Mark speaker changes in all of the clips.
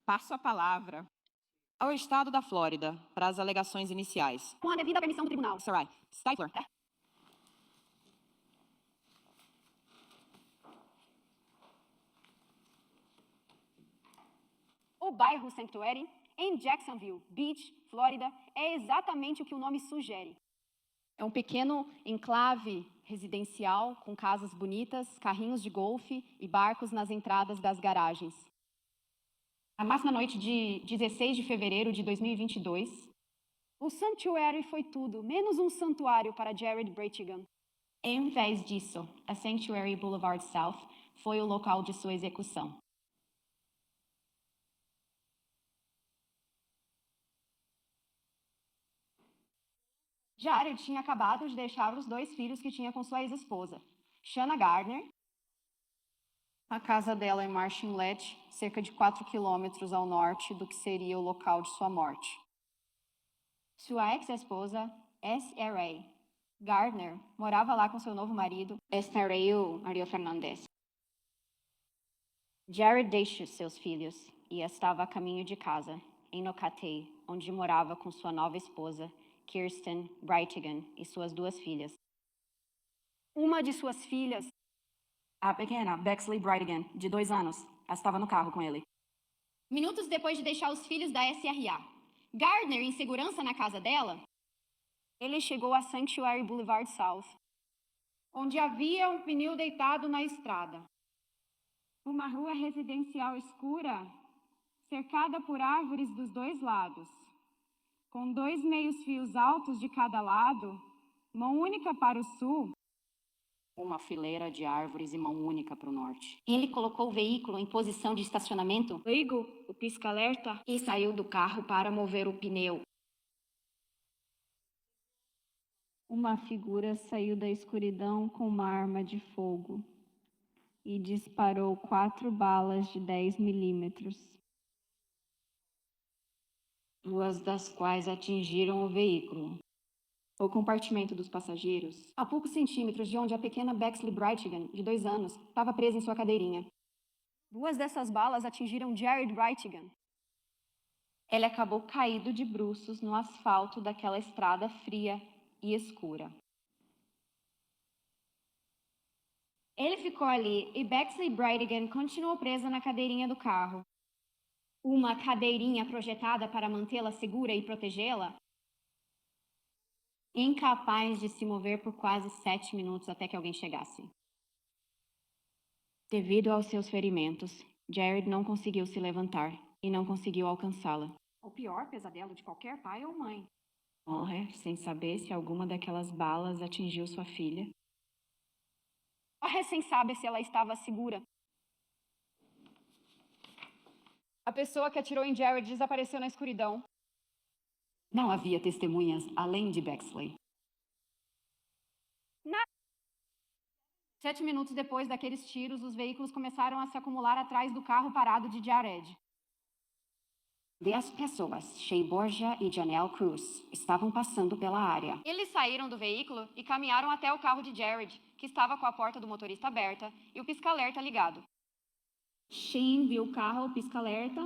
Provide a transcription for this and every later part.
Speaker 1: Passo a palavra ao Estado da Flórida para as alegações iniciais.
Speaker 2: Com a devida permissão do tribunal.
Speaker 1: Sarai Stifler.
Speaker 2: O bairro Sanctuary, em Jacksonville Beach, Flórida, é exatamente o que o nome sugere. É um pequeno enclave residencial com casas bonitas, carrinhos de golfe e barcos nas entradas das garagens. A máxima noite de 16 de fevereiro de 2022, o Sanctuary foi tudo, menos um santuário para Jared Braitigan. Em vez disso, a Sanctuary Boulevard South foi o local de sua execução. Jared tinha acabado de deixar os 2 filhos que tinha com sua ex-esposa, Shanna Gardner, a casa dela em Marshinglet, cerca de 4 quilômetros ao norte do que seria o local de sua morte. Sua ex-esposa, S.R.A. Gardner, morava lá com seu novo marido, S.R.A. Mario Fernandes. Jared deixou seus filhos e estava a caminho de casa, em Nocatay, onde morava com sua nova esposa, Kirsten Braitigan, e suas 2 filhas. Uma de suas filhas, a pequena Bexley Braitigan, de 2 anos, estava no carro com ele. Minutos depois de deixar os filhos da SRA, Gardner em segurança na casa dela, ele chegou a Sanctuary Boulevard South, onde havia um pneu deitado na estrada. Uma rua residencial escura, cercada por árvores dos 2 lados, com 2 meios-fios altos de cada lado, mão única para o sul, uma fileira de árvores e mão única para o norte. Ele colocou o veículo em posição de estacionamento, ligou o pisca-alerta e saiu do carro para mover o pneu. Uma figura saiu da escuridão com uma arma de fogo e disparou 4 balas de 10 milímetros. 2 das quais atingiram o veículo. O compartimento dos passageiros, a poucos centímetros de onde a pequena Bexley Braitigan, de 2 anos, estava presa em sua cadeirinha. 2 dessas balas atingiram Jared Braitigan. Ele acabou caído de bruços no asfalto daquela estrada fria e escura. Ele ficou ali e Bexley Braitigan continuou presa na cadeirinha do carro. Uma cadeirinha projetada para mantê-la segura e protegê-la, incapaz de se mover por quase 7 minutos até que alguém chegasse. Devido aos seus ferimentos, Jared não conseguiu se levantar e não conseguiu alcançá-la. O pior pesadelo de qualquer pai ou mãe. Morre sem saber se alguma daquelas balas atingiu sua filha. Morre sem saber se ela estava segura. A pessoa que atirou em Jared desapareceu na escuridão. Não havia testemunhas além de Bexley. 7 minutos depois daqueles tiros, os veículos começaram a se acumular atrás do carro parado de Jared. 10 pessoas, Shea Borgia e Janelle Cruz, estavam passando pela área. Eles saíram do veículo e caminharam até o carro de Jared, que estava com a porta do motorista aberta e o pisca-alerta ligado. Shane viu o carro, o pisca-alerta,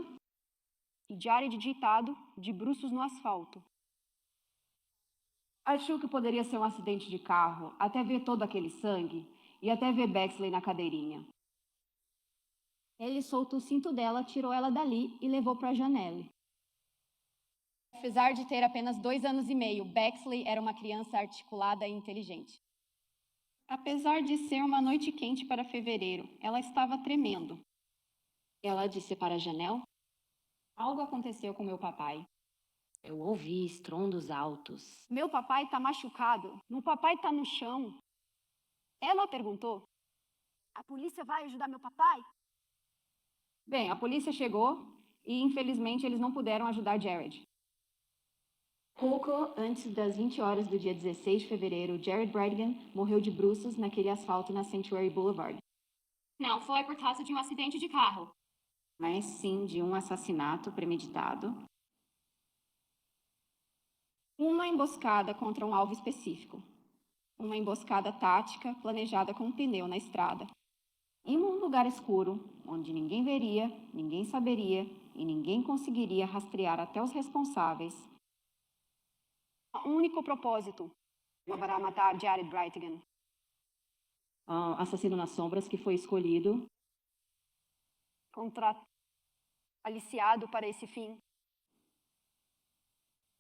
Speaker 2: e Jared deitado, de bruços no asfalto. Achou que poderia ser um acidente de carro, até ver todo aquele sangue e até ver Bexley na cadeirinha. Ele soltou o cinto dela, tirou ela dali e levou para a janela. Apesar de ter apenas 2 anos e meio, Bexley era uma criança articulada e inteligente. Apesar de ser uma noite quente para fevereiro, ela estava tremendo. Ela disse para Janelle: "Algo aconteceu com meu papai. Eu ouvi estrondos altos. Meu papai está machucado. Meu papai está no chão." Ela perguntou: "A polícia vai ajudar meu papai?" Bem, a polícia chegou e, infelizmente, eles não puderam ajudar Jared. Pouco antes das 20 horas do dia 16 de fevereiro, Jared Braitigan morreu de bruços naquele asfalto na Sanctuary Boulevard. Não foi por causa de um acidente de carro, mas sim de um assassinato premeditado. Uma emboscada contra um alvo específico. Uma emboscada tática planejada com um pneu na estrada. Em um lugar escuro, onde ninguém veria, ninguém saberia e ninguém conseguiria rastrear até os responsáveis.
Speaker 3: Um único propósito para matar Jared Brightgan.
Speaker 2: Assassino nas sombras que foi escolhido.
Speaker 3: Aliciado para esse fim.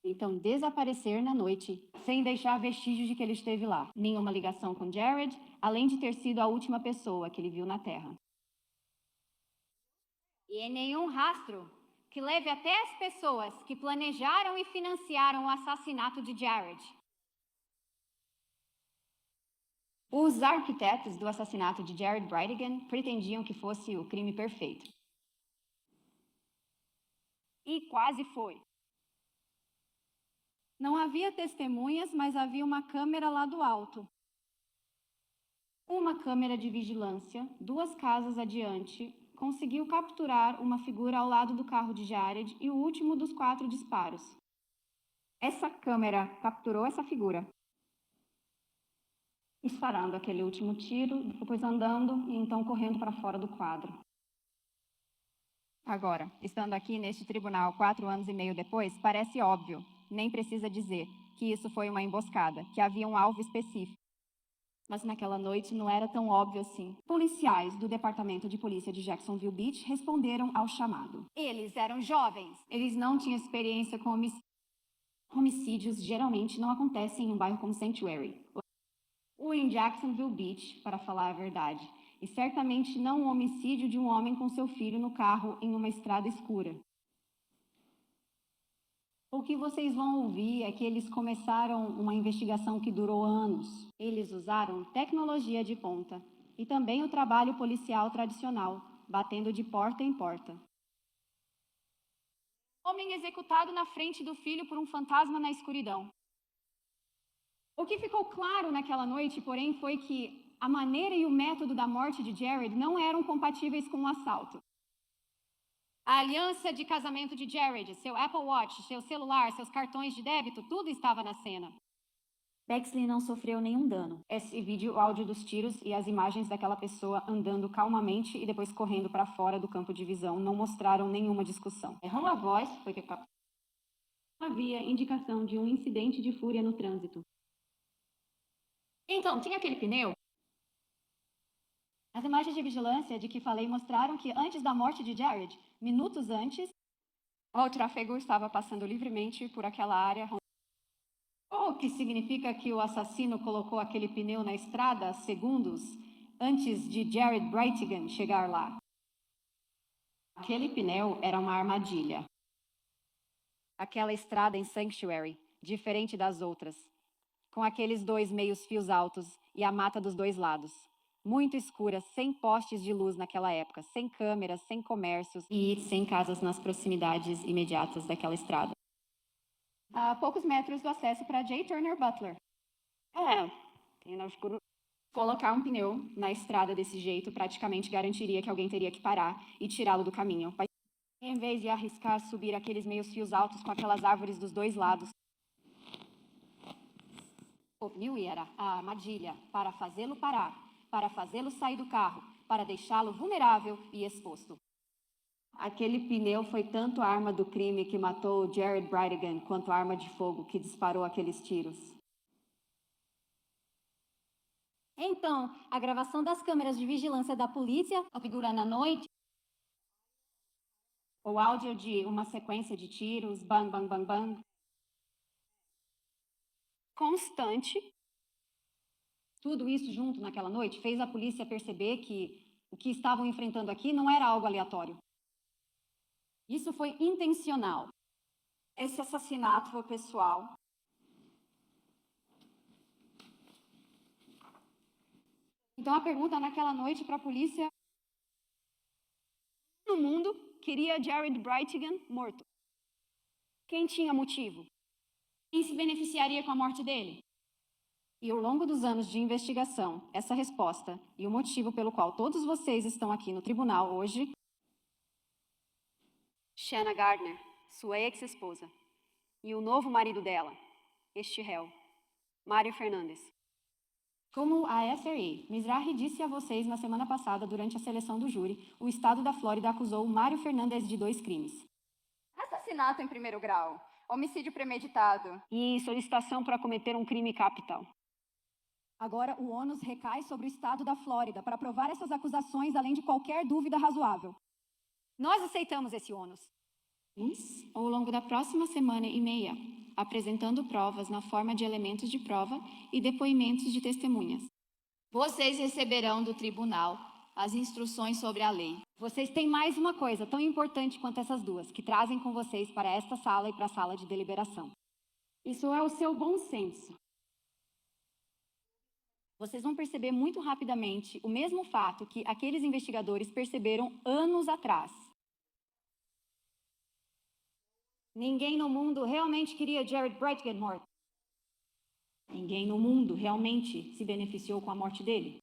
Speaker 2: Então, desaparecer na noite, sem deixar vestígios de que ele esteve lá. Nenhuma ligação com Jared, além de ter sido a última pessoa que ele viu na Terra.
Speaker 4: E nenhum rastro que leve até as pessoas que planejaram e financiaram o assassinato de Jared.
Speaker 2: Os arquitetos do assassinato de Jared Brightgan pretendiam que fosse o crime perfeito.
Speaker 3: E quase foi.
Speaker 5: Não havia testemunhas, mas havia uma câmera lá do alto.
Speaker 2: Uma câmera de vigilância, 2 casas adiante, conseguiu capturar uma figura ao lado do carro de Jared e o último dos 4 disparos. Essa câmera capturou essa figura, disparando aquele último tiro, depois andando e então correndo para fora do quadro. Agora, estando aqui neste tribunal 4 anos e meio depois, parece óbvio, nem precisa dizer, que isso foi uma emboscada, que havia um alvo específico. Mas naquela noite não era tão óbvio assim. Policiais do Departamento de Polícia de Jacksonville Beach responderam ao chamado.
Speaker 4: Eles eram jovens.
Speaker 2: Eles não tinham experiência com homicídios. Homicídios geralmente não acontecem em um bairro como Sanctuary, ou em Jacksonville Beach, para falar a verdade. E certamente não o homicídio de um homem com seu filho no carro em uma estrada escura. O que vocês vão ouvir é que eles começaram uma investigação que durou anos. Eles usaram tecnologia de ponta e também o trabalho policial tradicional, batendo de porta em porta.
Speaker 3: Homem executado na frente do filho por um fantasma na escuridão.
Speaker 2: O que ficou claro naquela noite, porém, foi que a maneira e o método da morte de Jared não eram compatíveis com o assalto.
Speaker 4: A aliança de casamento de Jared, seu Apple Watch, seu celular, seus cartões de débito, tudo estava na cena.
Speaker 2: Bexley não sofreu nenhum dano. Esse vídeo, o áudio dos tiros e as imagens daquela pessoa andando calmamente e depois correndo para fora do campo de visão não mostraram nenhuma discussão. Errou a voz, foi que havia indicação de um incidente de fúria no trânsito. Então, tinha aquele pneu? As imagens de vigilância de que falei mostraram que antes da morte de Jared, minutos antes, o tráfego estava passando livremente por aquela área. O que significa que o assassino colocou aquele pneu na estrada segundos antes de Jared Brightgan chegar lá. Aquele pneu era uma armadilha. Aquela estrada em Sanctuary, diferente das outras, com aqueles 2 meios fios altos e a mata dos 2 lados. Muito escura, sem postes de luz naquela época, sem câmeras, sem comércios e sem casas nas proximidades imediatas daquela estrada. A poucos metros do acesso para J. Turner Butler.
Speaker 3: Tem no escuro.
Speaker 2: Colocar um pneu na estrada desse jeito praticamente garantiria que alguém teria que parar e tirá-lo do caminho. Em vez de arriscar subir aqueles meios fios altos com aquelas árvores dos 2 lados. O pneu era a armadilha para fazê-lo parar, para fazê-lo sair do carro, para deixá-lo vulnerável e exposto. Aquele pneu foi tanto a arma do crime que matou Jared Brightgan quanto a arma de fogo que disparou aqueles tiros.
Speaker 5: Então, a gravação das câmeras de vigilância da polícia configura na noite.
Speaker 2: O áudio de uma sequência de tiros, bang, bang, bang, bang.
Speaker 3: Constante.
Speaker 2: Tudo isso junto naquela noite fez a polícia perceber que o que estavam enfrentando aqui não era algo aleatório. Isso foi intencional. Esse assassinato foi pessoal. Então a pergunta naquela noite para a polícia:
Speaker 3: No mundo, queria Jared Brightgan morto. Quem tinha motivo?
Speaker 2: quem se beneficiaria com a morte dele? E ao longo dos anos de investigação, essa resposta e o motivo pelo qual todos vocês estão aqui no tribunal hoje...
Speaker 3: Shanna Gardner, sua ex-esposa. E o novo marido dela, este réu, Mário Fernandes.
Speaker 6: Como a SRA, Mizrahi disse a vocês na semana passada, durante a seleção do júri, o estado da Flórida acusou Mário Fernandes de 2 crimes.
Speaker 7: Assassinato em primeiro grau, homicídio premeditado
Speaker 2: E solicitação para cometer um crime capital.
Speaker 3: Agora, o ônus recai sobre o estado da Flórida para provar essas acusações, além de qualquer dúvida razoável.
Speaker 6: Nós aceitamos esse ônus. Ao longo da próxima semana e meia, apresentando provas na forma de elementos de prova e depoimentos de testemunhas.
Speaker 8: Vocês receberão do tribunal as instruções sobre a lei.
Speaker 6: Vocês têm mais uma coisa tão importante quanto essas duas, que trazem com vocês para esta sala e para a sala de deliberação. Isso é o seu bom senso. Vocês vão perceber muito rapidamente o mesmo fato que aqueles investigadores perceberam anos atrás. Ninguém no mundo realmente queria Jared Brightgate morto. Ninguém no mundo realmente se beneficiou com a morte dele.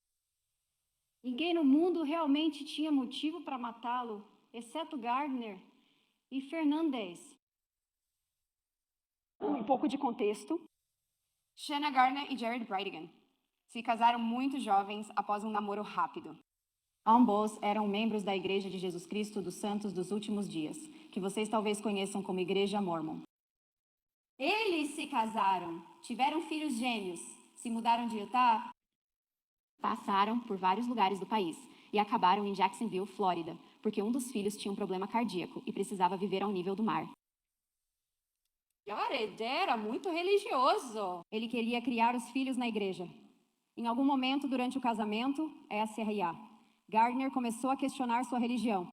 Speaker 6: Ninguém no mundo realmente tinha motivo para matá-lo, exceto Gardner e Fernandes. Um pouco de contexto.
Speaker 9: Shanna Gardner e Jared Brightgate se casaram muito jovens após um namoro rápido.
Speaker 6: Ambos eram membros da Igreja de Jesus Cristo dos Santos dos Últimos Dias, que vocês talvez conheçam como Igreja Mormon. Eles se casaram, tiveram filhos gêmeos, se mudaram de Utah, passaram por vários lugares do país e acabaram em Jacksonville, Flórida, porque um dos filhos tinha um problema cardíaco e precisava viver ao nível do mar.
Speaker 9: Jared era muito religioso.
Speaker 6: Ele queria criar os filhos na igreja. Em algum momento durante o casamento, SRA, Gardner começou a questionar sua religião.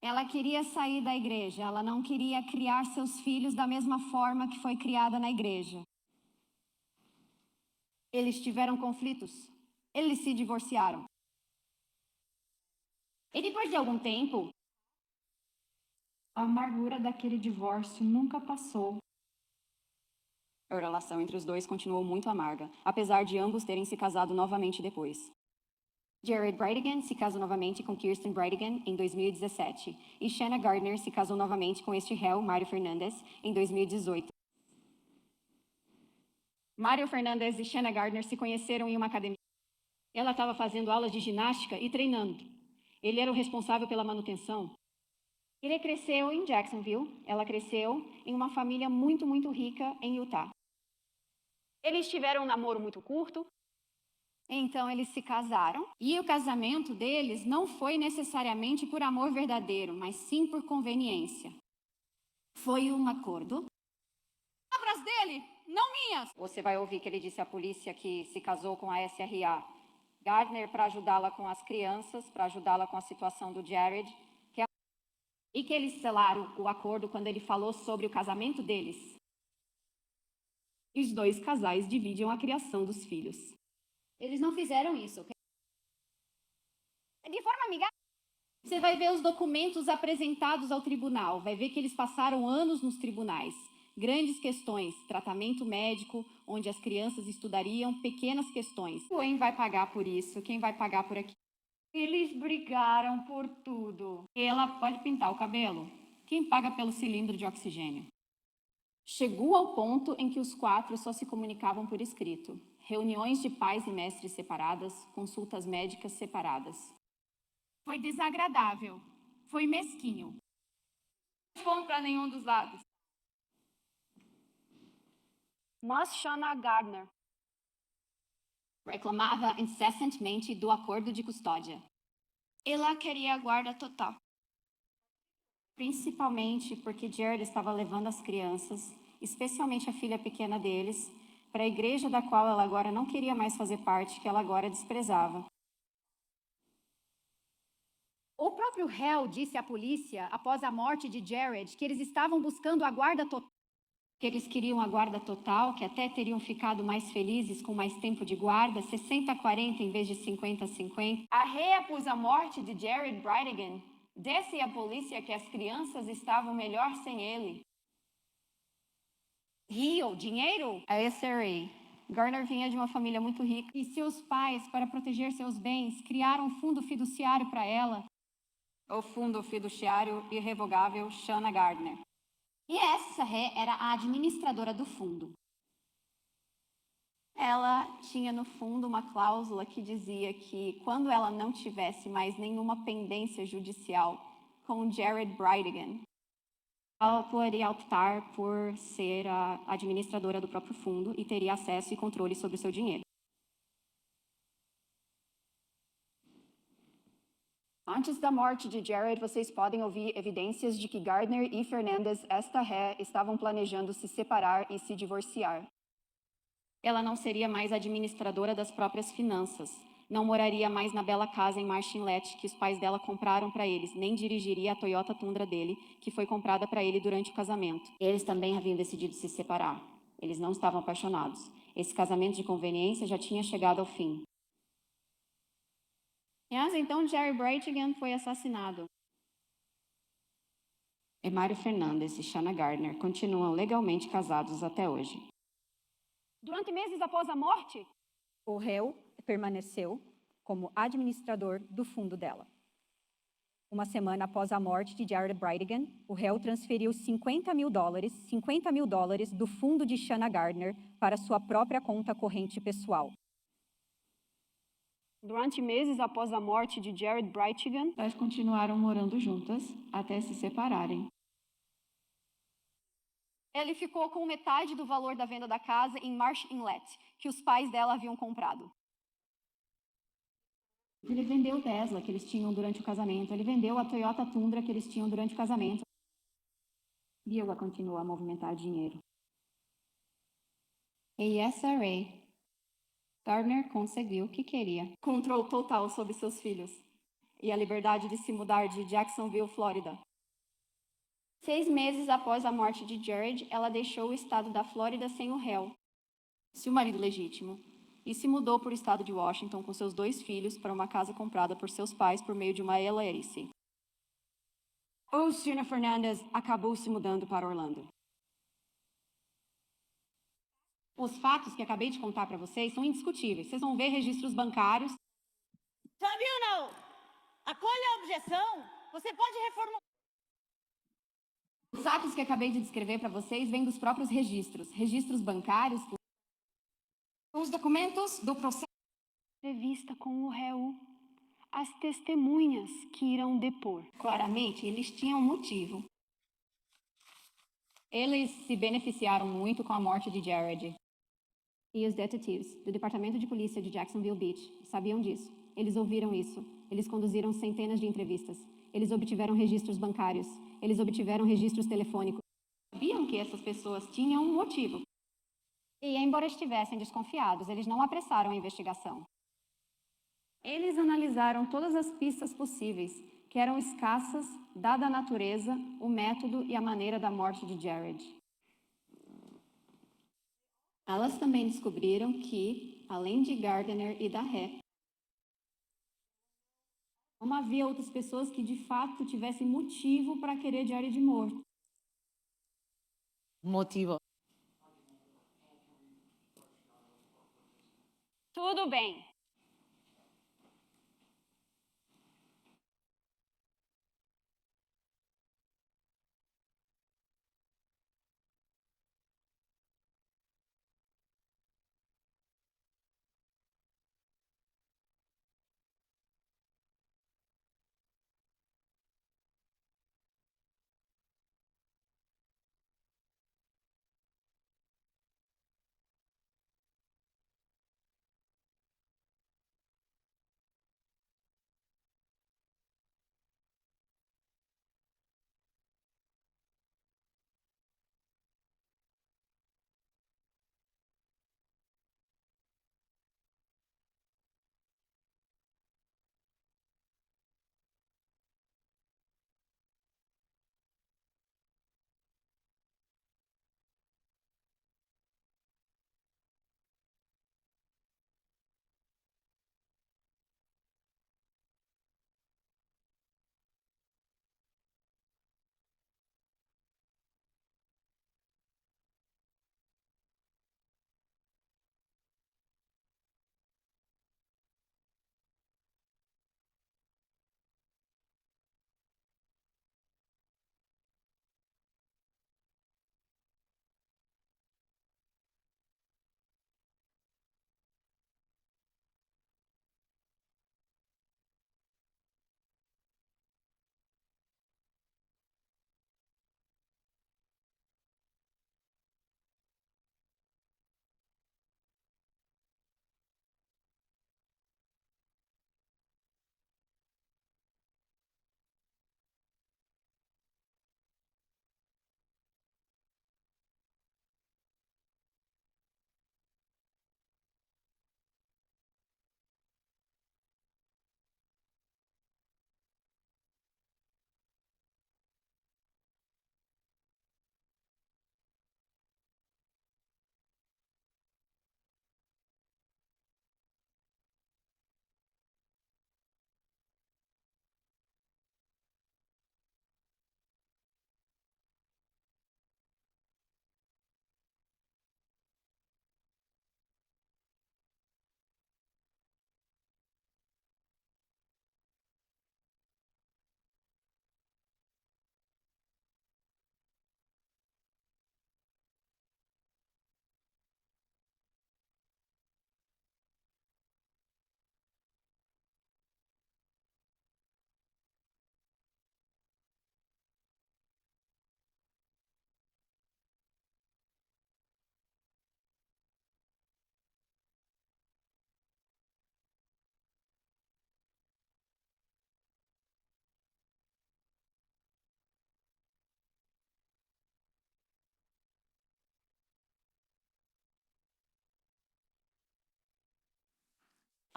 Speaker 6: Ela queria sair da igreja, ela não queria criar seus filhos da mesma forma que foi criada na igreja. Eles tiveram conflitos. Eles se divorciaram. E depois de algum tempo, a amargura daquele divórcio nunca passou. A relação entre os dois continuou muito amarga, apesar de ambos terem se casado novamente depois. Jared Brightgate se casou novamente com Kirsten Brightgate em 2017 e Shanna Gardner se casou novamente com este réu, Mário Fernandes, em 2018. Mário Fernandes e Shanna Gardner se conheceram em uma academia. Ela estava fazendo aulas de ginástica e treinando. Ele era o responsável pela manutenção. Ele cresceu em Jacksonville, ela cresceu em uma família muito rica em Utah. Eles tiveram um namoro muito curto, então eles se casaram. E o casamento deles não foi necessariamente por amor verdadeiro, mas sim por conveniência. Foi um acordo.
Speaker 9: Palavras dele, não minhas.
Speaker 6: Você vai ouvir que ele disse à polícia que se casou com a SRA. Gardner para ajudá-la com as crianças, para ajudá-la com a situação do Jared. E que eles selaram o acordo quando ele falou sobre o casamento deles. E os dois casais dividem a criação dos filhos.
Speaker 5: Eles não fizeram isso, ok?
Speaker 9: De forma amigável.
Speaker 6: Você vai ver os documentos apresentados ao tribunal, vai ver que eles passaram anos nos tribunais. Grandes questões, tratamento médico, onde as crianças estudariam pequenas questões. Quem vai pagar por isso? Quem vai pagar por aquilo? Eles brigaram por tudo. Ela pode pintar o cabelo. Quem paga pelo cilindro de oxigênio? Chegou ao ponto em que os 4 só se comunicavam por escrito. Reuniões de pais e mestres separadas, consultas médicas separadas.
Speaker 9: Foi desagradável. Foi mesquinho. Não fomos para nenhum dos lados.
Speaker 2: Mas Shanna Gardner
Speaker 6: reclamava incessantemente do acordo de custódia.
Speaker 9: Ela queria a guarda total.
Speaker 6: Principalmente porque Jared estava levando as crianças, especialmente a filha pequena deles, para a igreja da qual ela agora não queria mais fazer parte, que ela agora desprezava.
Speaker 3: O próprio réu disse à polícia, após a morte de Jared, que eles estavam buscando a guarda total.
Speaker 6: Que eles queriam a guarda total, que até teriam ficado mais felizes com mais tempo de guarda, 60-40 em vez de 50-50.
Speaker 9: A rei após a morte de Jared Brightgate disse à polícia que as crianças estavam melhor sem ele.
Speaker 6: Rio, dinheiro? A SRA. Gardner vinha de uma família muito rica e seus pais, para proteger seus bens, criaram um fundo fiduciário para ela. O Fundo Fiduciário Irrevogável Shanna Gardner. E essa era a administradora do fundo. Ela tinha, no fundo, uma cláusula que dizia que, quando ela não tivesse mais nenhuma pendência judicial com Jared Brightigan, ela poderia optar por ser a administradora do próprio fundo e teria acesso e controle sobre o seu dinheiro.
Speaker 3: Antes da morte de Jared, vocês podem ouvir evidências de que Gardner e Fernandez, esta ré, estavam planejando se separar e se divorciar.
Speaker 6: Ela não seria mais administradora das próprias finanças, não moraria mais na bela casa em Martinlet que os pais dela compraram para eles, nem dirigiria a Toyota Tundra dele, que foi comprada para ele durante o casamento. Eles também haviam decidido se separar. Eles não estavam apaixonados. Esse casamento de conveniência já tinha chegado ao fim. Mas então Jerry Brightigan foi assassinado. E Mário Fernandes e Shanna Gardner continuam legalmente casados até hoje.
Speaker 3: Durante meses após a morte, o réu permaneceu como administrador do fundo dela. Uma semana após a morte de Jared Brightigan, o réu transferiu $50 mil do fundo de Shanna Gardner para sua própria conta corrente pessoal. Durante meses após a morte de Jared Brightigan,
Speaker 6: Elas continuaram morando juntas até se separarem.
Speaker 3: ele ficou com metade do valor da venda da casa em Marsh Inlet, que os pais dela haviam comprado.
Speaker 6: Ele vendeu o Tesla que eles tinham durante o casamento. Ele vendeu a Toyota Tundra que eles tinham durante o casamento. E ela continuou a movimentar dinheiro. E essa Ray, Gardner conseguiu o que queria.
Speaker 3: Controle total sobre seus filhos e a liberdade de se mudar de Jacksonville, Flórida.
Speaker 6: 6 meses após a morte de Jared, ela deixou o estado da Flórida sem o réu, seu marido legítimo, e se mudou para o estado de Washington com seus 2 filhos para uma casa comprada por seus pais por meio de uma LLC.
Speaker 3: O Sr. Fernandez acabou se mudando para Orlando.
Speaker 4: Os fatos que acabei de contar para vocês são indiscutíveis. Vocês vão ver registros bancários.
Speaker 5: Tribunal, acolha a objeção. Você pode reformular.
Speaker 6: Os fatos que acabei de descrever para vocês vêm dos próprios registros bancários,
Speaker 4: Os documentos do processo.
Speaker 3: Entrevista com o réu. As testemunhas que irão depor.
Speaker 6: claramente, eles tinham motivo. Eles se beneficiaram muito com a morte de Jared. E os detetives do Departamento de Polícia de Jacksonville Beach sabiam disso. Eles ouviram isso. Eles conduziram centenas de entrevistas. Eles obtiveram registros bancários. Eles obtiveram registros telefônicos. Sabiam que essas pessoas tinham um motivo.
Speaker 4: E, embora estivessem desconfiados, eles não apressaram a investigação.
Speaker 6: Eles analisaram todas as pistas possíveis, que eram escassas, dada a natureza, o método e a maneira da morte de Jared. Elas também descobriram que, além de Gardner e da Ré, não havia outras pessoas que de fato tivessem motivo para querer Jared morto.
Speaker 1: Motivo.
Speaker 3: Tudo bem.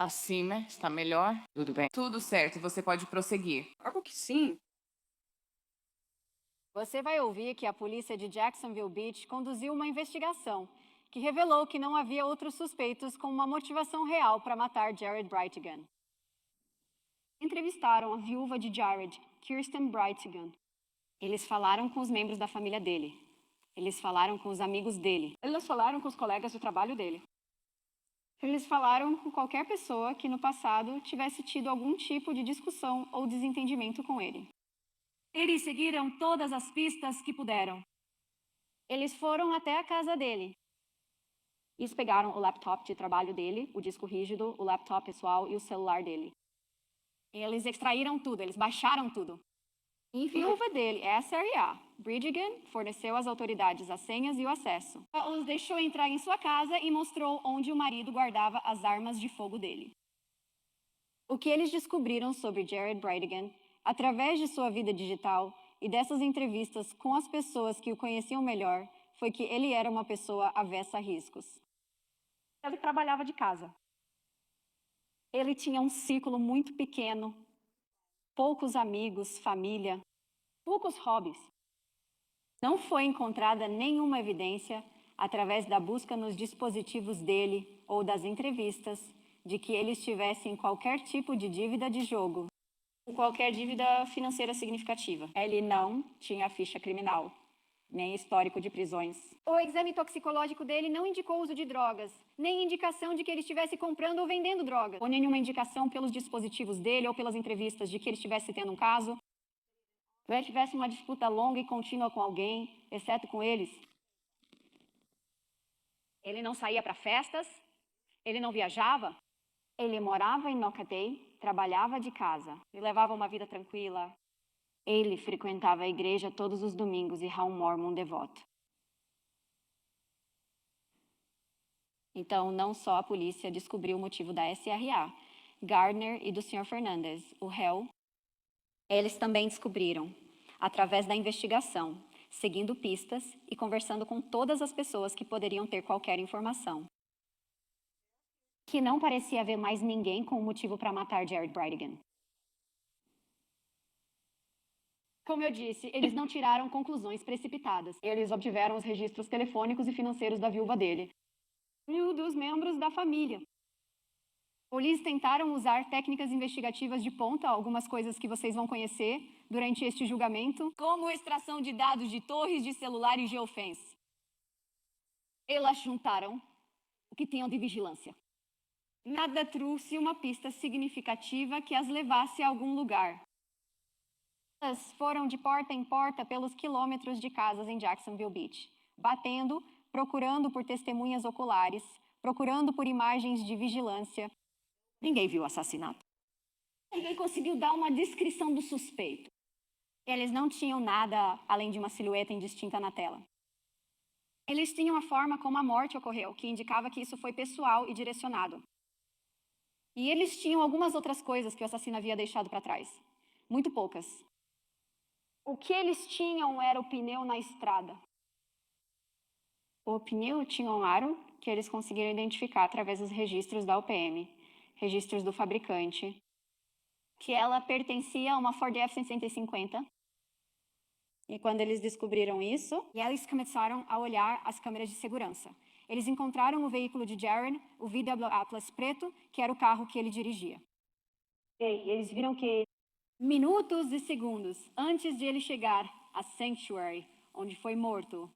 Speaker 10: Acima, está melhor? Tudo bem. Tudo certo, você pode prosseguir.
Speaker 1: Claro que sim.
Speaker 4: Você vai ouvir que a polícia de Jacksonville Beach conduziu uma investigação que revelou que não havia outros suspeitos com uma motivação real para matar Jared Brightigan. Entrevistaram a viúva de Jared, Kirsten Brightigan. Eles falaram com os membros da família dele. Eles falaram com os amigos dele. Eles falaram com os colegas de trabalho dele. Eles falaram com qualquer pessoa que no passado tivesse tido algum tipo de discussão ou desentendimento com ele.
Speaker 6: Eles seguiram todas as pistas que puderam.
Speaker 4: Eles foram até a casa dele. Eles pegaram o laptop de trabalho dele, o disco rígido, o laptop pessoal e o celular dele. Eles extraíram tudo, eles baixaram tudo. E a viúva dele, SRA, Brightigan, forneceu às autoridades as senhas e o acesso. Os deixou entrar em sua casa e mostrou onde o marido guardava as armas de fogo dele. O que eles descobriram sobre Jared Brightigan, através de sua vida digital e dessas entrevistas com as pessoas que o conheciam melhor, foi que ele era uma pessoa avessa a riscos. Ele trabalhava de casa. Ele tinha um círculo muito pequeno, poucos amigos, família, poucos hobbies. Não foi encontrada nenhuma evidência, através da busca nos dispositivos dele ou das entrevistas, de que ele estivesse em qualquer tipo de dívida de jogo, ou qualquer dívida financeira significativa. Ele não tinha ficha criminal, nem histórico de prisões. O exame toxicológico dele não indicou uso de drogas, nem indicação de que ele estivesse comprando ou vendendo drogas, ou nenhuma indicação pelos dispositivos dele ou pelas entrevistas de que ele estivesse tendo um caso, ou ele tivesse uma disputa longa e contínua com alguém, exceto com eles. Ele não saía para festas, ele não viajava, ele morava em Nocatay, trabalhava de casa, ele levava uma vida tranquila. Ele frequentava a igreja todos os domingos e era um mormon devoto. Então, não só a polícia descobriu o motivo da SRA, Gardner e do Sr. Fernandes, o réu, eles também descobriram, através da investigação, seguindo pistas e conversando com todas as pessoas que poderiam ter qualquer informação, que não parecia haver mais ninguém com motivo para matar Jared Brightigan. Como eu disse, eles não tiraram conclusões precipitadas. Eles obtiveram os registros telefônicos e financeiros da viúva dele e o dos membros da família. Eles tentaram usar técnicas investigativas de ponta, algumas coisas que vocês vão conhecer durante este julgamento, como extração de dados de torres de celular e geofence. Elas juntaram o que tinham de vigilância. Nada trouxe uma pista significativa que as levasse a algum lugar. Elas foram de porta em porta pelos quilômetros de casas em Jacksonville Beach, batendo, procurando por testemunhas oculares, procurando por imagens de vigilância. Ninguém viu o assassinato. Ninguém conseguiu dar uma descrição do suspeito. Eles não tinham nada além de uma silhueta indistinta na tela. Eles tinham a forma como a morte ocorreu, que indicava que isso foi pessoal e direcionado. E eles tinham algumas outras coisas que o assassino havia deixado para trás. Muito poucas. O que eles tinham era o pneu na estrada. O pneu tinha um aro que eles conseguiram identificar através dos registros da UPM, registros do fabricante, que ela pertencia a uma Ford F-150. E quando eles descobriram isso, eles começaram a olhar as câmeras de segurança. Eles encontraram o veículo de Jared, o VW Atlas preto, que era o carro que ele dirigia. E eles viram que minutos e segundos antes de ele chegar a Sanctuary, onde foi morto,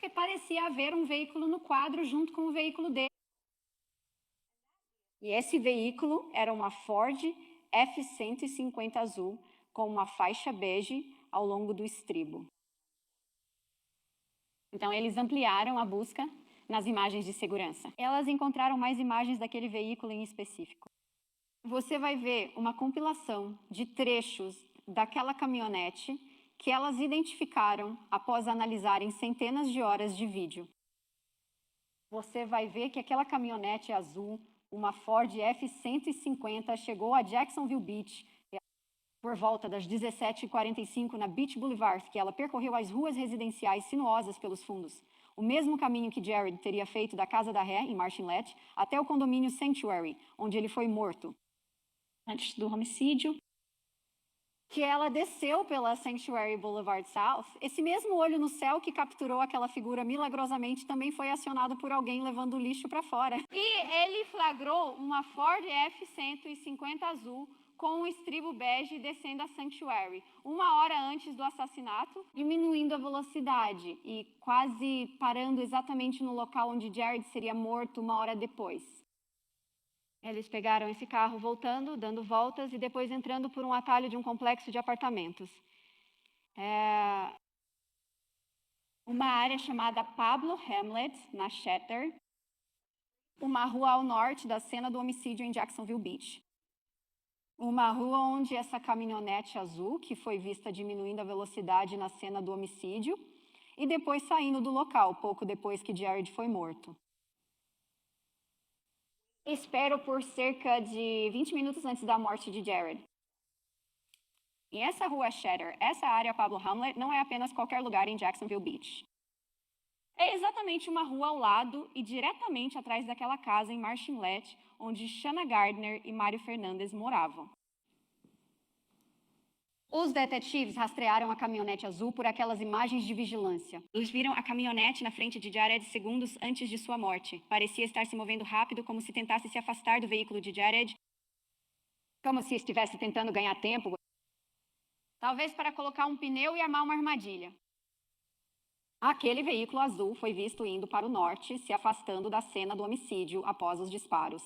Speaker 4: que parecia haver um veículo no quadro junto com o veículo dele. E esse veículo era uma Ford F-150 azul com uma faixa bege ao longo do estribo. Então, eles ampliaram a busca nas imagens de segurança. Elas encontraram mais imagens daquele veículo em específico. Você vai ver uma compilação de trechos daquela caminhonete que elas identificaram após analisarem centenas de horas de vídeo. Você vai ver que aquela caminhonete azul, uma Ford F-150, chegou a Jacksonville Beach Por volta das 17h45 na Beach Boulevard, que ela percorreu as ruas residenciais sinuosas pelos fundos, o mesmo caminho que Jared teria feito da Casa da Ré, em Martinlet, até o condomínio Sanctuary, onde ele foi morto. Antes do homicídio, que ela desceu pela Sanctuary Boulevard South, esse mesmo olho no céu que capturou aquela figura milagrosamente também foi acionado por alguém levando o lixo para fora.
Speaker 6: E ele flagrou uma Ford F-150 azul com um estribo bege descendo a Sanctuary, 1 hora antes do assassinato, diminuindo a velocidade e quase parando exatamente no local onde Jared seria morto 1 hora depois. Eles pegaram esse carro voltando, dando voltas e depois entrando por um atalho de um complexo de apartamentos. Uma área chamada Pablo Hamlet, na Shatter, uma rua ao norte da cena do homicídio em Jacksonville Beach. Uma rua onde essa caminhonete azul, que foi vista diminuindo a velocidade na cena do homicídio, e depois saindo do local, pouco depois que Jared foi morto. Espero por cerca de 20 minutos antes da morte de Jared. E essa rua Shatter, essa área Pablo Hamlet, não é apenas qualquer lugar em Jacksonville Beach. É exatamente uma rua ao lado e diretamente atrás daquela casa em Martinlet, onde Shanna Gardner e Mário Fernandes moravam. Os detetives rastrearam a caminhonete azul por aquelas imagens de vigilância. Eles viram a caminhonete na frente de Jared segundos antes de sua morte. Parecia estar se movendo rápido, como se tentasse se afastar do veículo de Jared, como se estivesse tentando ganhar tempo. Talvez para colocar um pneu e armar uma armadilha. Aquele veículo azul foi visto indo para o norte, se afastando da cena do homicídio após os disparos.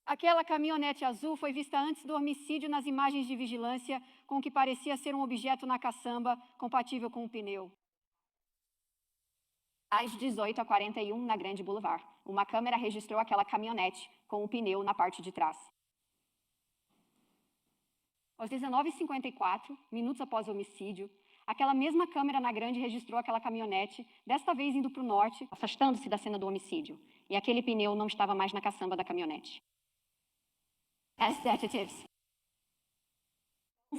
Speaker 6: Aquela caminhonete azul foi vista antes do homicídio nas imagens de vigilância, com o que parecia ser um objeto na caçamba compatível com um pneu. Às 18h41, na Grande Boulevard, uma câmera registrou aquela caminhonete com o pneu na parte de trás. Aos 19h54, minutos após o homicídio, aquela mesma câmera na Grande registrou aquela caminhonete, desta vez indo para o norte, afastando-se da cena do homicídio. E aquele pneu não estava mais na caçamba da caminhonete. As detectives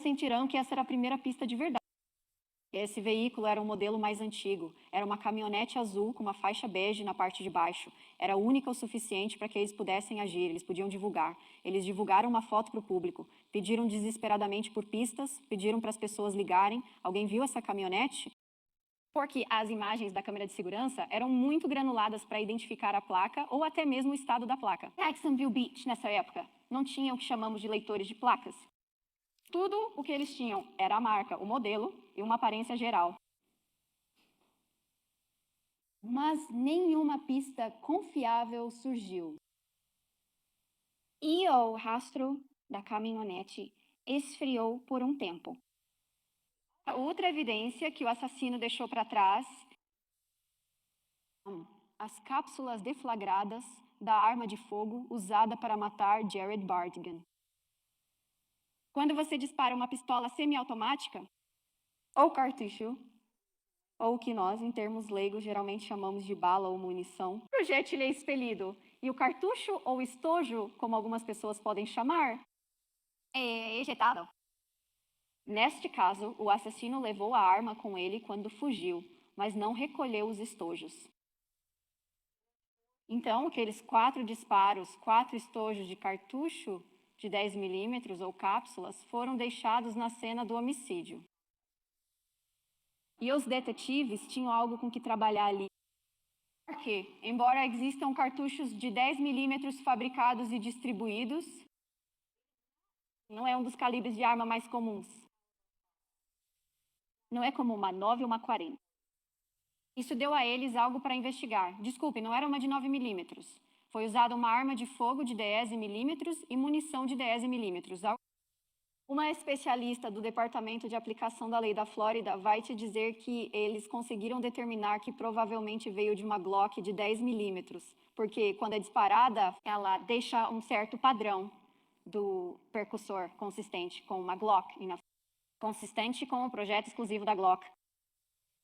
Speaker 6: sentirão que essa era a primeira pista de verdade. Esse veículo era um modelo mais antigo. Era uma caminhonete azul com uma faixa bege na parte de baixo. Era única o suficiente para que eles pudessem agir, eles podiam divulgar. Eles divulgaram uma foto para o público, pediram desesperadamente por pistas, pediram para as pessoas ligarem. Alguém viu essa caminhonete? Porque as imagens da câmera de segurança eram muito granuladas para identificar a placa ou até mesmo o estado da placa. Jacksonville Beach, nessa época, não tinha o que chamamos de leitores de placas. Tudo o que eles tinham era a marca, o modelo e uma aparência geral. Mas nenhuma pista confiável surgiu. E o rastro da caminhonete esfriou por um tempo. A outra evidência que o assassino deixou para trás, as cápsulas deflagradas da arma de fogo usada para matar Jared Bardigan. Quando você dispara uma pistola semiautomática, ou cartucho, ou o que nós, em termos leigos, geralmente chamamos de bala ou munição, o projétil é expelido. E o cartucho ou estojo, como algumas pessoas podem chamar, é ejetado. Neste caso, o assassino levou a arma com ele quando fugiu, mas não recolheu os estojos. Então, aqueles 4 disparos, 4 estojos de cartucho de 10 milímetros ou cápsulas foram deixados na cena do homicídio. E os detetives tinham algo com que trabalhar ali. Porque, embora existam cartuchos de 10 milímetros fabricados e distribuídos, não é um dos calibres de arma mais comuns. Não é como uma 9 ou uma 40. Isso deu a eles algo para investigar. Desculpe, não era uma de 9 milímetros. Foi usada uma arma de fogo de 10 milímetros e munição de 10 milímetros. Uma especialista do Departamento de Aplicação da Lei da Flórida vai te dizer que eles conseguiram determinar que provavelmente veio de uma Glock de 10 milímetros, porque quando é disparada, ela deixa um certo padrão do percussor consistente com uma Glock, consistente com o projeto exclusivo da Glock.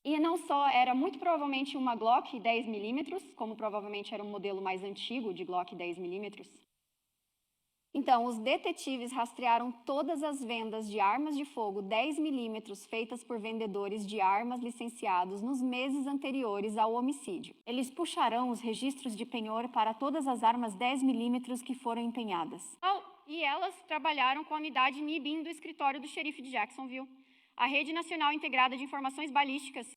Speaker 6: E não só era muito provavelmente uma Glock 10 milímetros, como provavelmente era um modelo mais antigo de Glock 10 milímetros,
Speaker 4: Então, os detetives rastrearam todas as vendas de armas de fogo 10 milímetros feitas por vendedores de armas licenciados nos meses anteriores ao homicídio. Eles puxarão os registros de penhor para todas as armas 10 milímetros que foram empenhadas.
Speaker 6: E elas trabalharam com a unidade NIBIN do escritório do xerife de Jacksonville, a Rede Nacional Integrada de Informações Balísticas,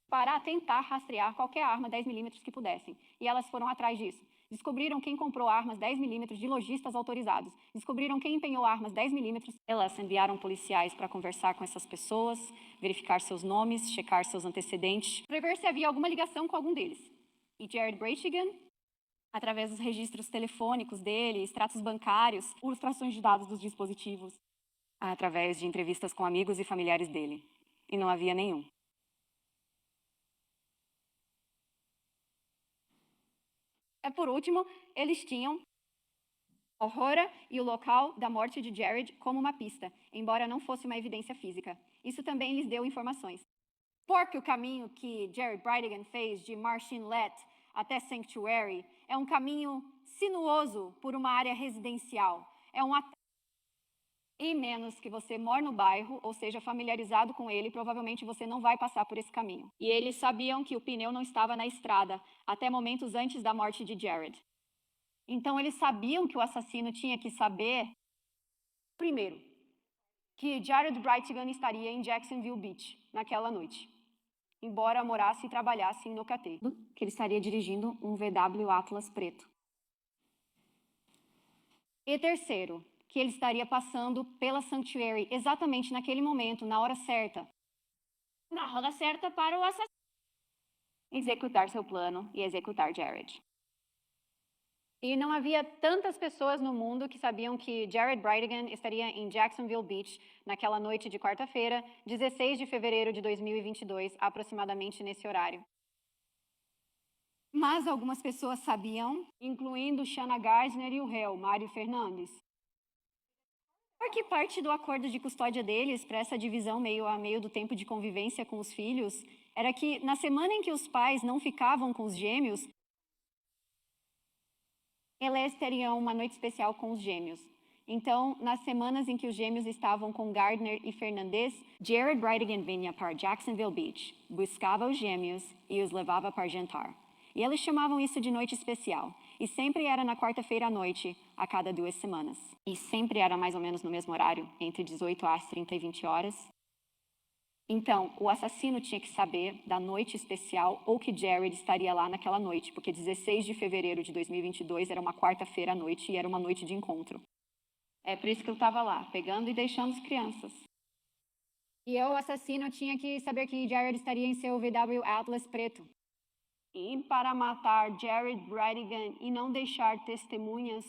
Speaker 6: para tentar rastrear qualquer arma 10 milímetros que pudessem. E elas foram atrás disso. Descobriram quem comprou armas 10 milímetros de lojistas autorizados. Descobriram quem empenhou armas 10 milímetros. Elas enviaram policiais para conversar com essas pessoas, verificar seus nomes, checar seus antecedentes, para ver se havia alguma ligação com algum deles. E Jared Braitigan, através dos registros telefônicos dele, extratos bancários, ilustrações de dados dos dispositivos, através de entrevistas com amigos e familiares dele. E não havia nenhum. Por último, eles tinham a hora e o local da morte de Jared como uma pista, embora não fosse uma evidência física. Isso também lhes deu informações. Porque o caminho que Jared Braitigan fez de Marsh Inlet até Sanctuary é um caminho sinuoso por uma área residencial. E menos que você mora no bairro, ou seja, familiarizado com ele, provavelmente você não vai passar por esse caminho. E eles sabiam que o pneu não estava na estrada, até momentos antes da morte de Jared. Então, eles sabiam que o assassino tinha que saber, primeiro, que Jared Braitigan estaria em Jacksonville Beach naquela noite, embora morasse e trabalhasse em Nocatê, que ele estaria dirigindo um VW Atlas preto. E terceiro, que ele estaria passando pela Sanctuary exatamente naquele momento, na hora certa. Na hora certa para o assassino executar seu plano e executar Jared. E não havia tantas pessoas no mundo que sabiam que Jared Braitigan estaria em Jacksonville Beach naquela noite de quarta-feira, 16 de fevereiro de 2022, aproximadamente nesse horário. Mas algumas pessoas sabiam, incluindo Shanna Gardner e o réu, Mário Fernandes. Porque parte do acordo de custódia deles para essa divisão meio a meio do tempo de convivência com os filhos era que na semana em que os pais não ficavam com os gêmeos, eles teriam uma noite especial com os gêmeos. Então, nas semanas em que os gêmeos estavam com Gardner e Fernandes, Jared Braitigan vinha para Jacksonville Beach, buscava os gêmeos e os levava para jantar. E eles chamavam isso de noite especial. E sempre era na quarta-feira à noite, a cada 2 semanas. E sempre era mais ou menos no mesmo horário, entre 18 às 30 e 20 horas. Então, o assassino tinha que saber da noite especial ou que Jared estaria lá naquela noite, porque 16 de fevereiro de 2022 era uma quarta-feira à noite e era uma noite de encontro. É por isso que eu estava lá, pegando e deixando as crianças. E o assassino tinha que saber que Jared estaria em seu VW Atlas preto. E para matar Jared Braitigan e não deixar testemunhas,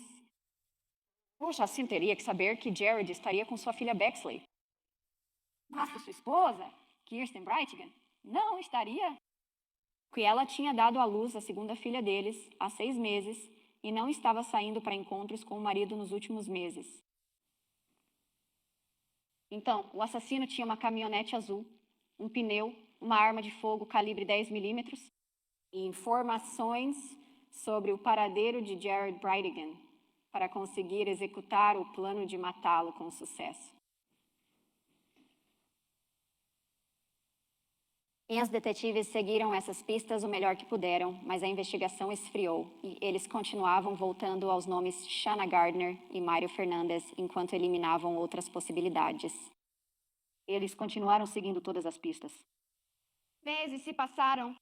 Speaker 6: o assassino teria que saber que Jared estaria com sua filha Bexley. Mas com sua esposa, Kirsten Braitigan, não estaria. Porque ela tinha dado à luz a segunda filha deles há 6 meses e não estava saindo para encontros com o marido nos últimos meses. Então, o assassino tinha uma caminhonete azul, um pneu, uma arma de fogo calibre 10 milímetros, e informações sobre o paradeiro de Jared Braitigan para conseguir executar o plano de matá-lo com sucesso. E os detetives seguiram essas pistas o melhor que puderam, mas a investigação esfriou e eles continuavam voltando aos nomes Shanna Gardner e Mário Fernandes enquanto eliminavam outras possibilidades. Eles continuaram seguindo todas as pistas. Meses se passaram.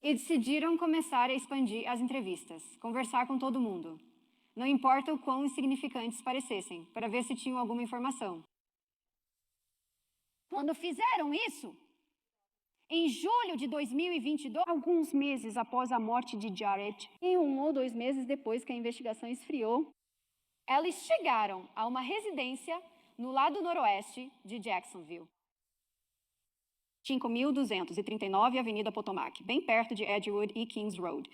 Speaker 6: E decidiram começar a expandir as entrevistas, conversar com todo mundo. Não importa o quão insignificantes parecessem, para ver se tinham alguma informação. Quando fizeram isso, em julho de 2022, alguns meses após a morte de Jared, e 1 ou 2 meses depois que a investigação esfriou, eles chegaram a uma residência no lado noroeste de Jacksonville. 5.239 Avenida Potomac, bem perto de Edgewood e Kings Road,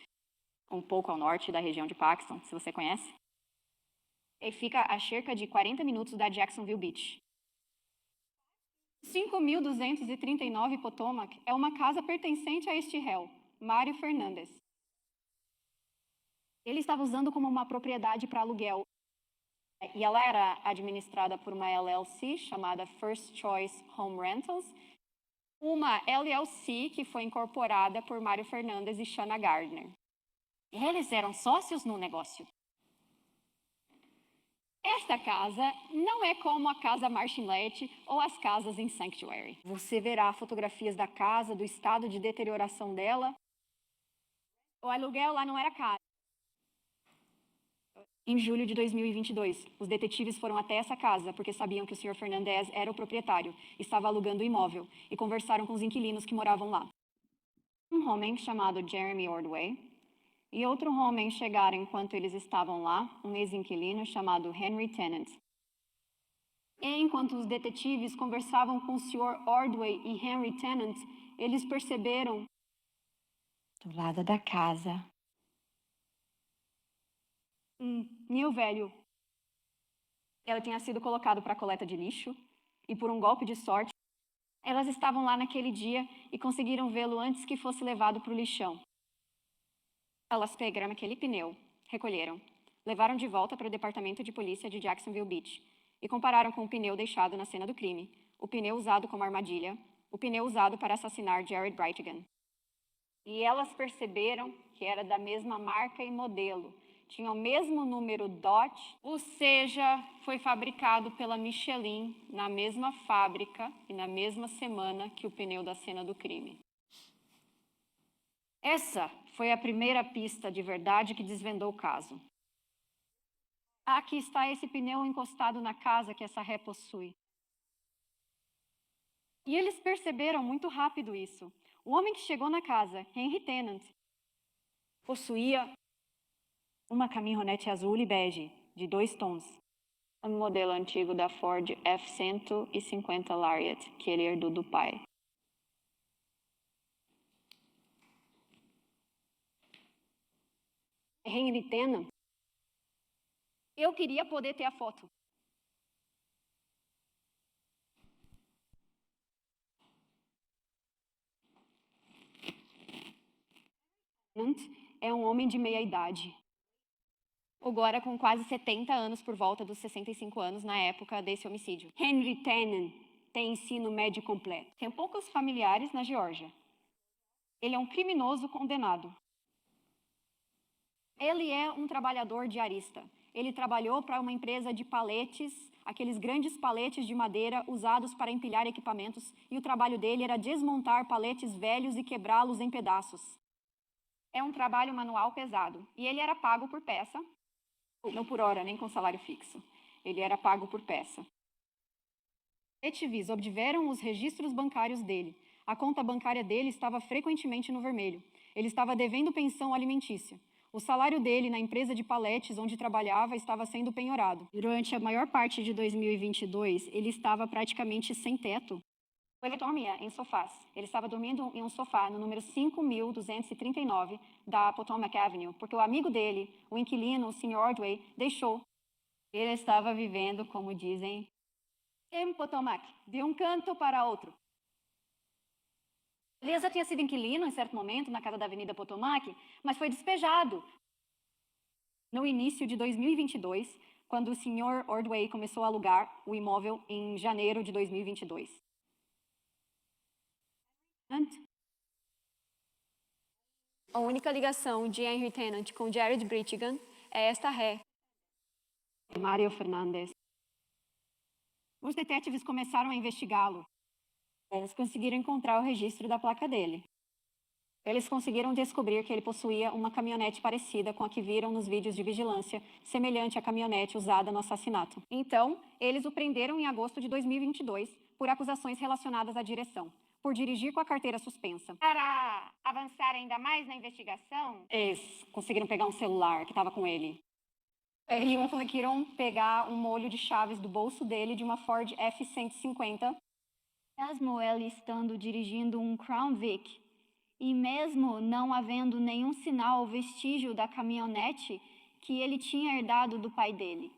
Speaker 6: um pouco ao norte da região de Paxton, se você conhece. E fica a cerca de 40 minutos da Jacksonville Beach. 5.239 Potomac é uma casa pertencente a este réu, Mário Fernandes.
Speaker 4: Ele estava usando como uma propriedade para aluguel. E ela era administrada por uma LLC chamada First Choice Home Rentals, uma LLC que foi incorporada por Mário Fernandes e Shanna Gardner. Eles eram sócios no negócio. Esta casa não é como a casa Marchinlet ou as casas em Sanctuary. Você verá fotografias da casa, do estado de deterioração dela. O aluguel lá não era caro. Em julho de 2022, os detetives foram até essa casa porque sabiam que o Sr. Fernandes era o proprietário, estava alugando o imóvel e conversaram com os inquilinos que moravam lá. Um homem chamado Jeremy Ordway e outro homem chegaram enquanto eles estavam lá, um ex-inquilino chamado Henry Tennant. E enquanto os detetives conversavam com o Sr. Ordway e Henry Tennant, eles perceberam, do lado da casa, Neil velho. Ela tinha sido colocada para a coleta de lixo e, por um golpe de sorte, elas estavam lá naquele dia e conseguiram vê-lo antes que fosse levado para o lixão. Elas pegaram aquele pneu, recolheram, levaram de volta para o departamento de polícia de Jacksonville Beach e compararam com o pneu deixado na cena do crime, o pneu usado como armadilha, o pneu usado para assassinar Jared Brightgan. E elas perceberam que era da mesma marca e modelo, tinha o mesmo número DOT, ou seja, foi fabricado pela Michelin na mesma fábrica e na mesma semana que o pneu da cena do crime. Essa foi a primeira pista de verdade que desvendou o caso. Aqui está esse pneu encostado na casa que essa ré possui. E eles perceberam muito rápido isso. O homem que chegou na casa, Henry Tennant, possuía uma caminhonete azul e bege, de 2 tons. Um modelo antigo da Ford F-150 Lariat, que ele herdou do pai. Henry Tennant, eu queria poder ter a foto. Tennant é um homem de meia idade. Agora com quase 70 anos, por volta dos 65 anos na época desse homicídio. Henry Tennant tem ensino médio completo. Tem poucos familiares na Geórgia. Ele é um criminoso condenado. Ele é um trabalhador diarista. Ele trabalhou para uma empresa de paletes, aqueles grandes paletes de madeira usados para empilhar equipamentos, e o trabalho dele era desmontar paletes velhos e quebrá-los em pedaços. É um trabalho manual pesado. E ele era pago por peça, não por hora, nem com salário fixo. Ele era pago por peça. Os detetives obtiveram os registros bancários dele. A conta bancária dele estava frequentemente no vermelho. Ele estava devendo pensão alimentícia. O salário dele na empresa de paletes onde trabalhava estava sendo penhorado. Durante a maior parte de 2022, ele estava praticamente sem teto. Ele dormia em sofás. Ele estava dormindo em um sofá no número 5239 da Potomac Avenue, porque o amigo dele, o inquilino, o Sr. Ordway, deixou. Ele estava vivendo, como dizem, em Potomac, de um canto para outro. Ele já tinha sido inquilino em certo momento na casa da Avenida Potomac, mas foi despejado. No início de 2022, quando o Sr. Ordway começou a alugar o imóvel em janeiro de 2022. A única ligação de Henry Tennant com Jared Brightgan é esta ré. Mário Fernandes. Os detetives começaram a investigá-lo. Eles conseguiram encontrar o registro da placa dele. Eles conseguiram descobrir que ele possuía uma caminhonete parecida com a que viram nos vídeos de vigilância, semelhante à caminhonete usada no assassinato. Então, eles o prenderam em agosto de 2022 por acusações relacionadas à direção, por dirigir com a carteira suspensa.
Speaker 6: Para avançar ainda mais na investigação,
Speaker 4: Eles conseguiram pegar um celular que estava com ele. E conseguiram pegar um molho de chaves do bolso dele de uma Ford F-150.
Speaker 2: Mesmo ele estando dirigindo um Crown Vic, e mesmo não havendo nenhum sinal ou vestígio da caminhonete que ele tinha herdado do pai dele.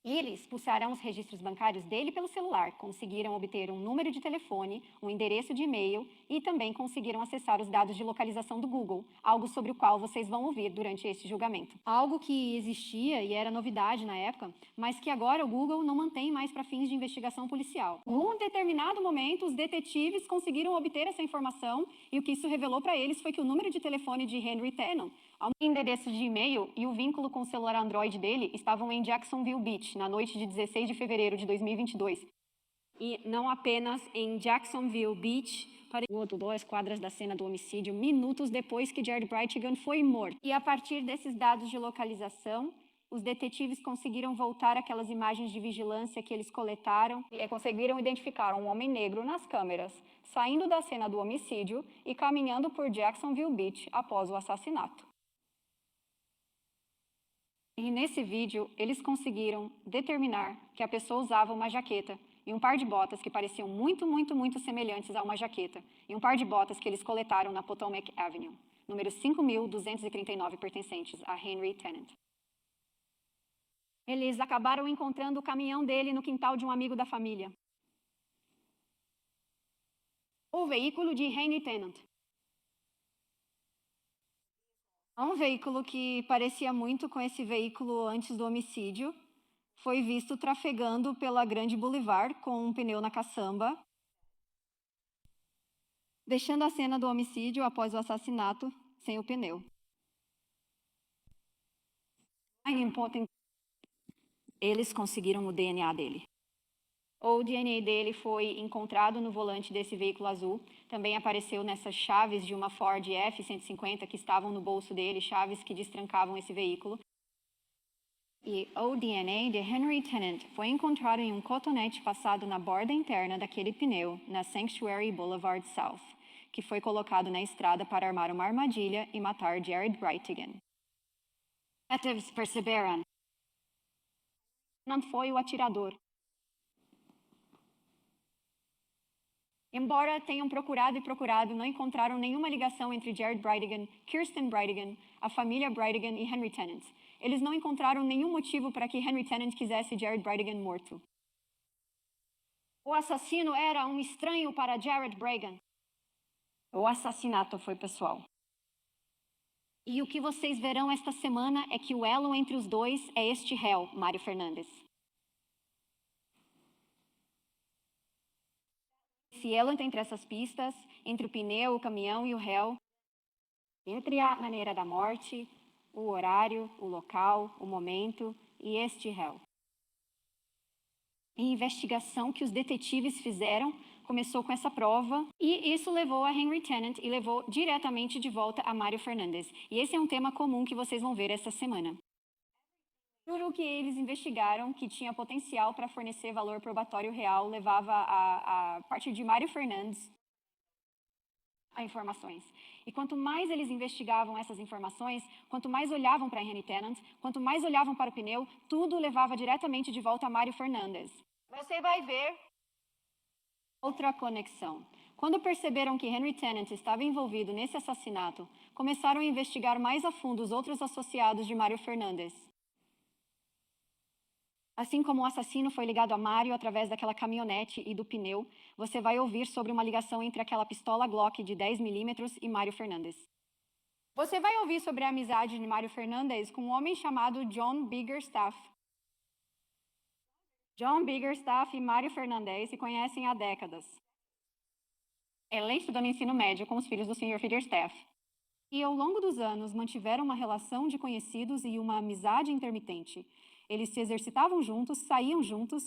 Speaker 2: Eles pulsaram os registros bancários dele pelo celular, conseguiram obter um número de telefone, um endereço de e-mail e também conseguiram acessar os dados de localização do Google, algo sobre o qual vocês vão ouvir durante este julgamento. Algo que existia e era novidade na época, mas que agora o Google não mantém mais para fins de investigação policial. Em um determinado momento, os detetives conseguiram obter essa informação e o que isso revelou para eles foi que o número de telefone de Henry Tennant, o endereço de e-mail e o vínculo com o celular Android dele estavam em Jacksonville Beach, na noite de 16 de fevereiro de 2022. E não apenas em Jacksonville Beach, para o outro 2 quadras da cena do homicídio, minutos depois que Jared Brightigan foi morto. E a partir desses dados de localização, os detetives conseguiram voltar aquelas imagens de vigilância que eles coletaram e conseguiram identificar um homem negro nas câmeras, saindo da cena do homicídio e caminhando por Jacksonville Beach após o assassinato. E nesse vídeo, eles conseguiram determinar que a pessoa usava uma jaqueta e um par de botas que pareciam muito semelhantes a uma jaqueta, e um par de botas que eles coletaram na Potomac Avenue, número 5.239, pertencentes a Henry Tennant. Eles acabaram encontrando o caminhão dele no quintal de um amigo da família. O veículo de Henry Tennant. Um veículo que parecia muito com esse veículo antes do homicídio foi visto trafegando pela Grande Boulevard com um pneu na caçamba, deixando a cena do homicídio após o assassinato sem o pneu. Eles conseguiram o DNA dele. O DNA dele foi encontrado no volante desse veículo azul. Também apareceu nessas chaves de uma Ford F-150 que estavam no bolso dele, chaves que destrancavam esse veículo. E o DNA de Henry Tennant foi encontrado em um cotonete passado na borda interna daquele pneu, na Sanctuary Boulevard South, que foi colocado na estrada para armar uma armadilha e matar Jared Brightigan. Detectives perceberam. Não foi o atirador. Embora tenham procurado, não encontraram nenhuma ligação entre Jared Brightigan, Kirsten Brightigan, a família Brightigan e Henry Tennant. Eles não encontraram nenhum motivo para que Henry Tennant quisesse Jared Brightigan morto. O assassino era um estranho para Jared Brightigan. O assassinato foi pessoal. E o que vocês verão esta semana é que o elo entre os dois é este réu, Mário Fernandes. Esse elo entre essas pistas, entre o pneu, o caminhão e o réu, entre a maneira da morte, o horário, o local, o momento e este réu. A investigação que os detetives fizeram começou com essa prova e isso levou a Henry Tennant e levou diretamente de volta a Mário Fernandes. E esse é um tema comum que vocês vão ver essa semana. Tudo o que eles investigaram que tinha potencial para fornecer valor probatório real levava a partir de Mário Fernandes a informações. E quanto mais eles investigavam essas informações, quanto mais olhavam para Henry Tennant, quanto mais olhavam para o pneu, tudo levava diretamente de volta a Mário Fernandes. Você vai ver outra conexão. Quando perceberam que Henry Tennant estava envolvido nesse assassinato, começaram a investigar mais a fundo os outros associados de Mário Fernandes. Assim como o assassino foi ligado a Mário através daquela caminhonete e do pneu, você vai ouvir sobre uma ligação entre aquela pistola Glock de 10mm e Mário Fernandes. Você vai ouvir sobre a amizade de Mário Fernandes com um homem chamado John Biggerstaff. John Biggerstaff e Mário Fernandes se conhecem há décadas. Ela estudou no ensino médio com os filhos do Sr. Biggerstaff. E ao longo dos anos mantiveram uma relação de conhecidos e uma amizade intermitente. Eles se exercitavam juntos, saíam juntos.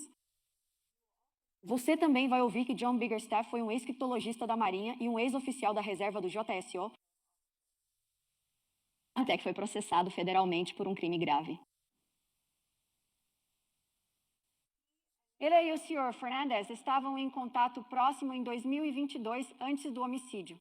Speaker 2: Você também vai ouvir que John Biggerstaff foi um ex-criptologista da Marinha e um ex-oficial da reserva do JSO, até que foi processado federalmente por um crime grave. Ele e o Sr. Fernandes estavam em contato próximo em 2022, antes do homicídio.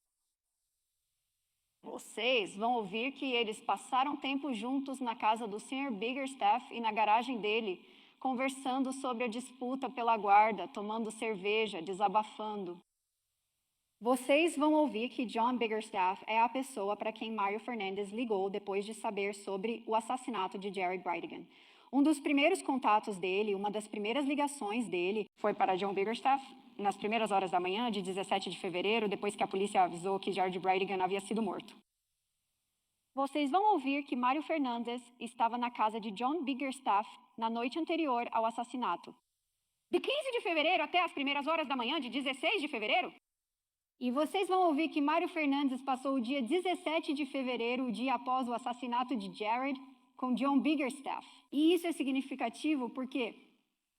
Speaker 2: Vocês vão ouvir que eles passaram tempo juntos na casa do Sr. Biggerstaff e na garagem dele, conversando sobre a disputa pela guarda, tomando cerveja, desabafando. Vocês vão ouvir que John Biggerstaff é a pessoa para quem Mário Fernandes ligou depois de saber sobre o assassinato de Jared Brightigan.
Speaker 4: Um dos primeiros contatos dele, uma das primeiras ligações dele, foi para John Biggerstaff, nas primeiras horas da manhã de 17 de fevereiro, depois que a polícia avisou que Jared Brightigan havia sido morto. Vocês vão ouvir que Mário Fernandes estava na casa de John Biggerstaff na noite anterior ao assassinato. De 15 de fevereiro até as primeiras horas da manhã de 16 de fevereiro? E vocês vão ouvir que Mário Fernandes passou o dia 17 de fevereiro, o dia após o assassinato de Jared, com John Biggerstaff. E isso é significativo porque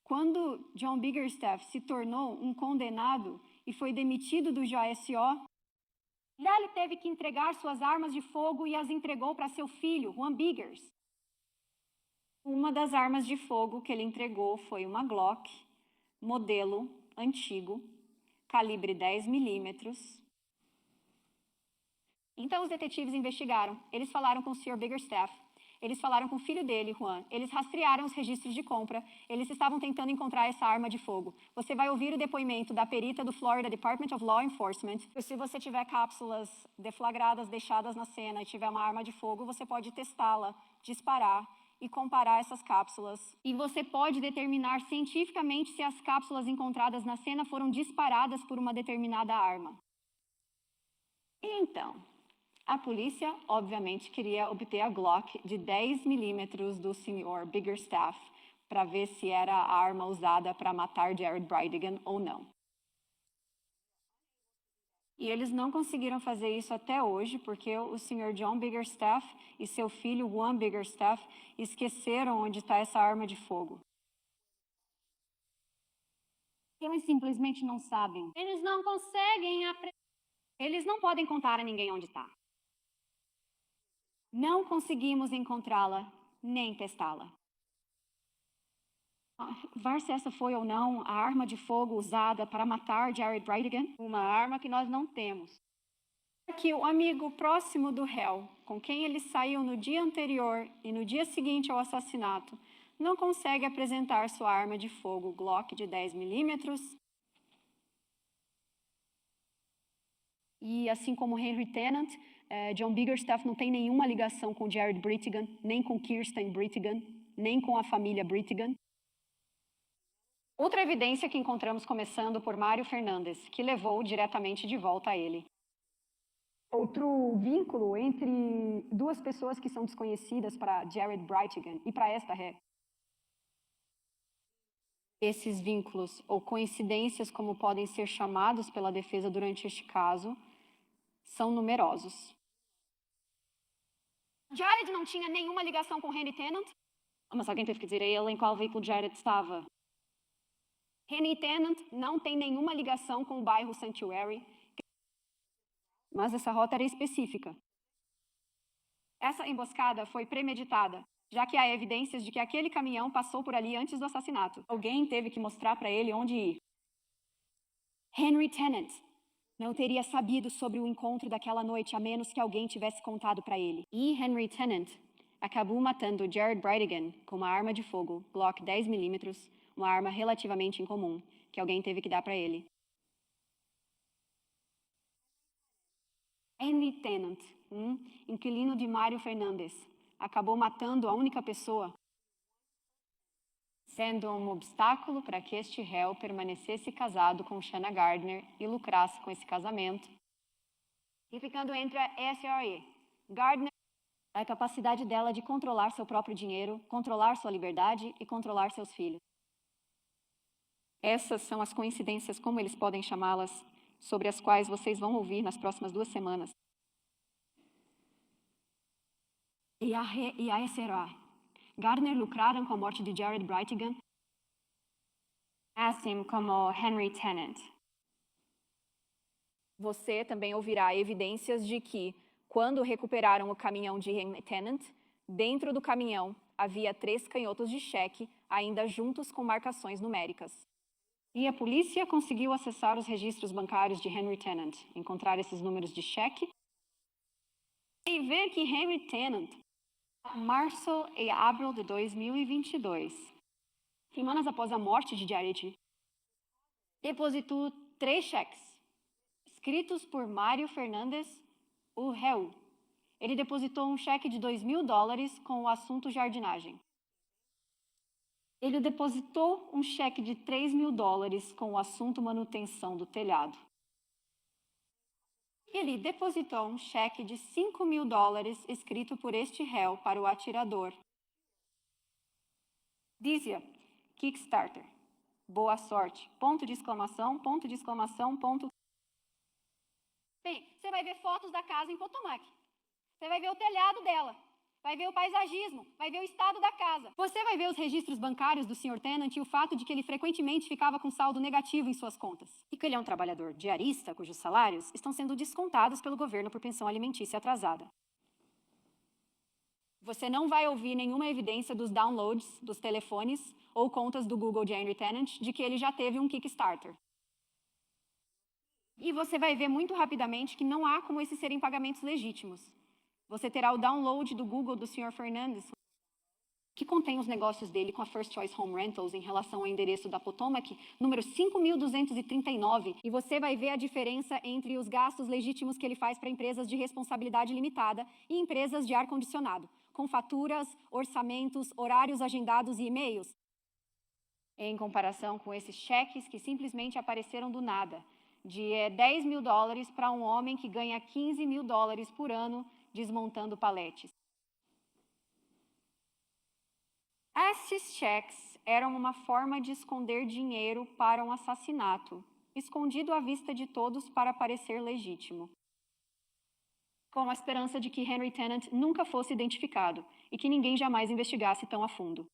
Speaker 4: quando John Biggerstaff se tornou um condenado e foi demitido do JSO, ele teve que entregar suas armas de fogo e as entregou para seu filho, Juan Biggers. Uma das armas de fogo que ele entregou foi uma Glock, modelo antigo, calibre 10 milímetros. Então os detetives investigaram, eles falaram com o Sr. Biggerstaff, eles falaram com o filho dele, Juan, eles rastrearam os registros de compra, eles estavam tentando encontrar essa arma de fogo. Você vai ouvir o depoimento da perita do Florida Department of Law Enforcement. Se você tiver cápsulas deflagradas, deixadas na cena e tiver uma arma de fogo, você pode testá-la, disparar e comparar essas cápsulas. E você pode determinar cientificamente se as cápsulas encontradas na cena foram disparadas por uma determinada arma. E então, a polícia, obviamente, queria obter a Glock de 10 milímetros do Sr. Biggerstaff para ver se era a arma usada para matar Jared Brightigan ou não. E eles não conseguiram fazer isso até hoje, porque o Sr. John Biggerstaff e seu filho Juan Biggerstaff esqueceram onde está essa arma de fogo. Eles simplesmente não sabem. Eles não conseguem aprender. Eles não podem contar a ninguém onde está. Não conseguimos encontrá-la, nem testá-la. Ver se essa foi ou não a arma de fogo usada para matar Jared Brightigan, uma arma que nós não temos. Que o amigo próximo do réu, com quem ele saiu no dia anterior e no dia seguinte ao assassinato, não consegue apresentar sua arma de fogo Glock de 10 milímetros. E assim como Henry Tennant, John Biggerstaff não tem nenhuma ligação com Jared Brightigan, nem com Kirsten Brightigan, nem com a família Brightigan. Outra evidência que encontramos começando por Mário Fernandes, que levou diretamente de volta a ele. Outro vínculo entre duas pessoas que são desconhecidas para Jared Brightigan e para esta ré. Esses vínculos, ou coincidências como podem ser chamados pela defesa durante este caso, são numerosos. Jared não tinha nenhuma ligação com Henry Tennant? Mas alguém teve que dizer a ele em qual veículo Jared estava. Henry Tennant não tem nenhuma ligação com o bairro Sanctuary, mas essa rota era específica. Essa emboscada foi premeditada, já que há evidências de que aquele caminhão passou por ali antes do assassinato. Alguém teve que mostrar para ele onde ir. Henry Tennant não teria sabido sobre o encontro daquela noite a menos que alguém tivesse contado para ele. E Henry Tennant acabou matando Jared Brightigan com uma arma de fogo, Glock 10 milímetros, uma arma relativamente incomum, que alguém teve que dar para ele. Henry Tennant, inquilino de Mário Fernandes, acabou matando a única pessoa, sendo um obstáculo para que este réu permanecesse casado com Shanna Gardner e lucrasse com esse casamento. E ficando entre a SRE, Gardner, a capacidade dela de controlar seu próprio dinheiro, controlar sua liberdade e controlar seus filhos. Essas são as coincidências, como eles podem chamá-las, sobre as quais vocês vão ouvir nas próximas 2 semanas. E a SRA, Gardner lucraram com a morte de Jared Brightigan, assim como Henry Tennant. Você também ouvirá evidências de que, quando recuperaram o caminhão de Henry Tennant, dentro do caminhão havia 3 canhotos de cheque, ainda juntos com marcações numéricas. E a polícia conseguiu acessar os registros bancários de Henry Tennant, encontrar esses números de cheque e ver que Henry Tennant, março e abril de 2022, semanas após a morte de Jared, depositou 3 cheques, escritos por Mário Fernandes, o réu. Ele depositou um cheque de $2.000 com o assunto jardinagem. Ele depositou um cheque de $3.000 com o assunto manutenção do telhado. Ele depositou um cheque de $5.000 escrito por este réu para o atirador. Dizia, Kickstarter. Boa sorte. Ponto de exclamação, ponto de exclamação, ponto.
Speaker 5: Bem, você vai ver fotos da casa em Potomac. Você vai ver o telhado dela. Vai ver o paisagismo, vai ver o estado da casa.
Speaker 4: Você vai ver os registros bancários do Sr. Tennant e o fato de que ele frequentemente ficava com saldo negativo em suas contas. E que ele é um trabalhador diarista cujos salários estão sendo descontados pelo governo por pensão alimentícia atrasada. Você não vai ouvir nenhuma evidência dos downloads dos telefones ou contas do Google de Henry Tennant de que ele já teve um Kickstarter. E você vai ver muito rapidamente que não há como esses serem pagamentos legítimos. Você terá o download do Google do Sr. Fernandes, que contém os negócios dele com a First Choice Home Rentals em relação ao endereço da Potomac, número 5.239. E você vai ver a diferença entre os gastos legítimos que ele faz para empresas de responsabilidade limitada e empresas de ar-condicionado, com faturas, orçamentos, horários agendados e e-mails, em comparação com esses cheques que simplesmente apareceram do nada, de $10.000 para um homem que ganha $15.000 por ano desmontando paletes. Esses cheques eram uma forma de esconder dinheiro para um assassinato, escondido à vista de todos para parecer legítimo, com a esperança de que Henry Tennant nunca fosse identificado e que ninguém jamais investigasse tão a fundo.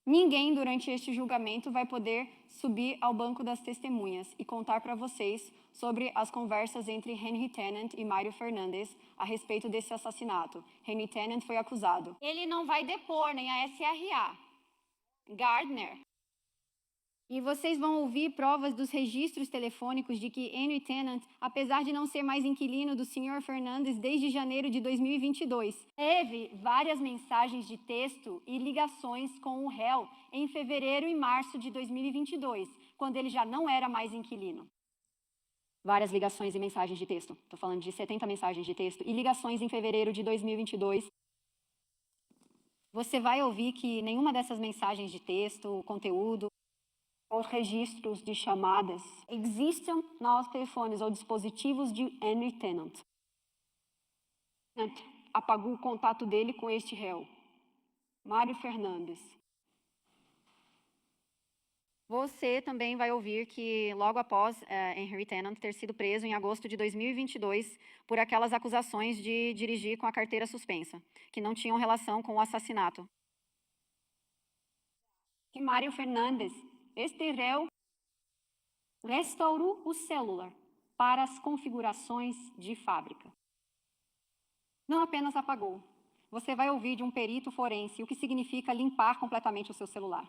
Speaker 4: Ninguém durante este julgamento vai poder subir ao banco das testemunhas e contar para vocês sobre as conversas entre Henry Tennant e Mário Fernandes a respeito desse assassinato. Henry Tennant foi acusado. Ele não vai depor nem a SRA. Gardner. E vocês vão ouvir provas dos registros telefônicos de que Henry Tennant, apesar de não ser mais inquilino do Sr. Fernandes desde janeiro de 2022, teve várias mensagens de texto e ligações com o réu em fevereiro e março de 2022, quando ele já não era mais inquilino. Várias ligações e mensagens de texto. Estou falando de 70 mensagens de texto e ligações em fevereiro de 2022. Você vai ouvir que nenhuma dessas mensagens de texto, conteúdo, os registros de chamadas existem nos telefones ou dispositivos de Henry Tennant. Apagou o contato dele com este réu, Mário Fernandes. Você também vai ouvir que, logo após Henry Tennant ter sido preso em agosto de 2022 por aquelas acusações de dirigir com a carteira suspensa, que não tinham relação com o assassinato, que Mário Fernandes, este réu, restaurou o celular para as configurações de fábrica. Não apenas apagou. Você vai ouvir de um perito forense o que significa limpar completamente o seu celular.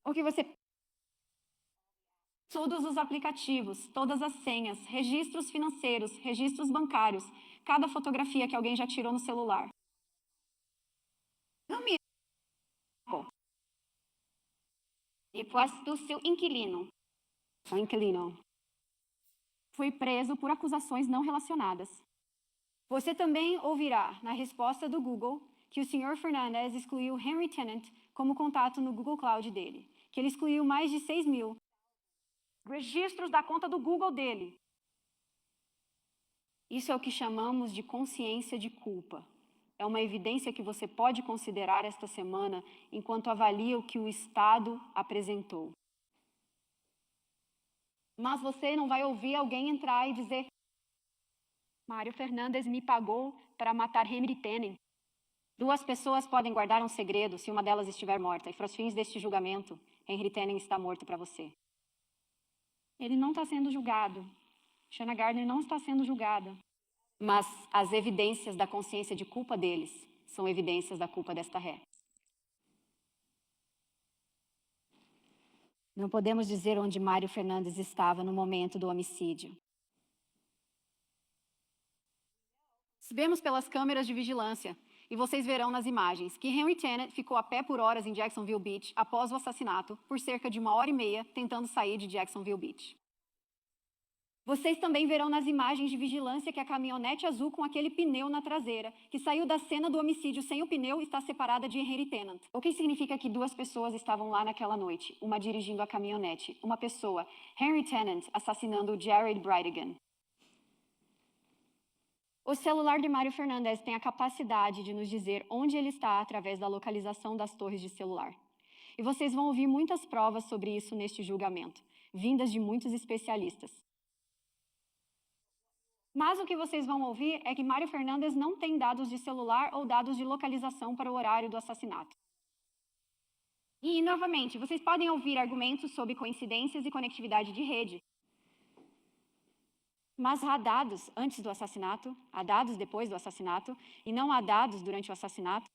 Speaker 4: O que você... Todos os aplicativos, todas as senhas, registros financeiros, registros bancários, cada fotografia que alguém já tirou no celular. Não me... E depois do seu inquilino, foi preso por acusações não relacionadas. Você também ouvirá, na resposta do Google, que o Sr. Fernandes excluiu Henry Tennant como contato no Google Cloud dele, que ele excluiu mais de 6.000 registros da conta do Google dele. Isso é o que chamamos de consciência de culpa. É uma evidência que você pode considerar esta semana enquanto avalia o que o Estado apresentou. Mas você não vai ouvir alguém entrar e dizer: Mário Fernandes me pagou para matar Henry Tennant. Duas pessoas podem guardar um segredo se uma delas estiver morta, e para os fins deste julgamento, Henry Tennant está morto para você. Ele não está sendo julgado. Shanna Gardner não está sendo julgada. Mas as evidências da consciência de culpa deles são evidências da culpa desta ré. Não podemos dizer onde Mário Fernandes estava no momento do homicídio. Sabemos pelas câmeras de vigilância, e vocês verão nas imagens, que Henry Tennant ficou a pé por horas em Jacksonville Beach após o assassinato, por cerca de 1h30, tentando sair de Jacksonville Beach.
Speaker 5: Vocês também verão nas imagens de vigilância que a caminhonete azul com aquele pneu na traseira, que saiu da cena do homicídio sem o pneu, está separada de Henry Tennant. O que significa que duas pessoas estavam lá naquela noite, uma dirigindo a caminhonete, uma pessoa, Henry Tennant, assassinando Jared Brightigan. O celular de Mário Fernandes tem a capacidade de nos dizer onde ele está através da localização das torres de celular. E vocês vão ouvir muitas provas sobre isso neste julgamento, vindas de muitos especialistas. Mas o que vocês vão ouvir é que Mário Fernandes não tem dados de celular ou dados de localização para o horário do assassinato. E, novamente, vocês podem ouvir argumentos sobre coincidências e conectividade de rede. Mas há dados antes do assassinato, há dados depois do assassinato, e não há dados durante o assassinato.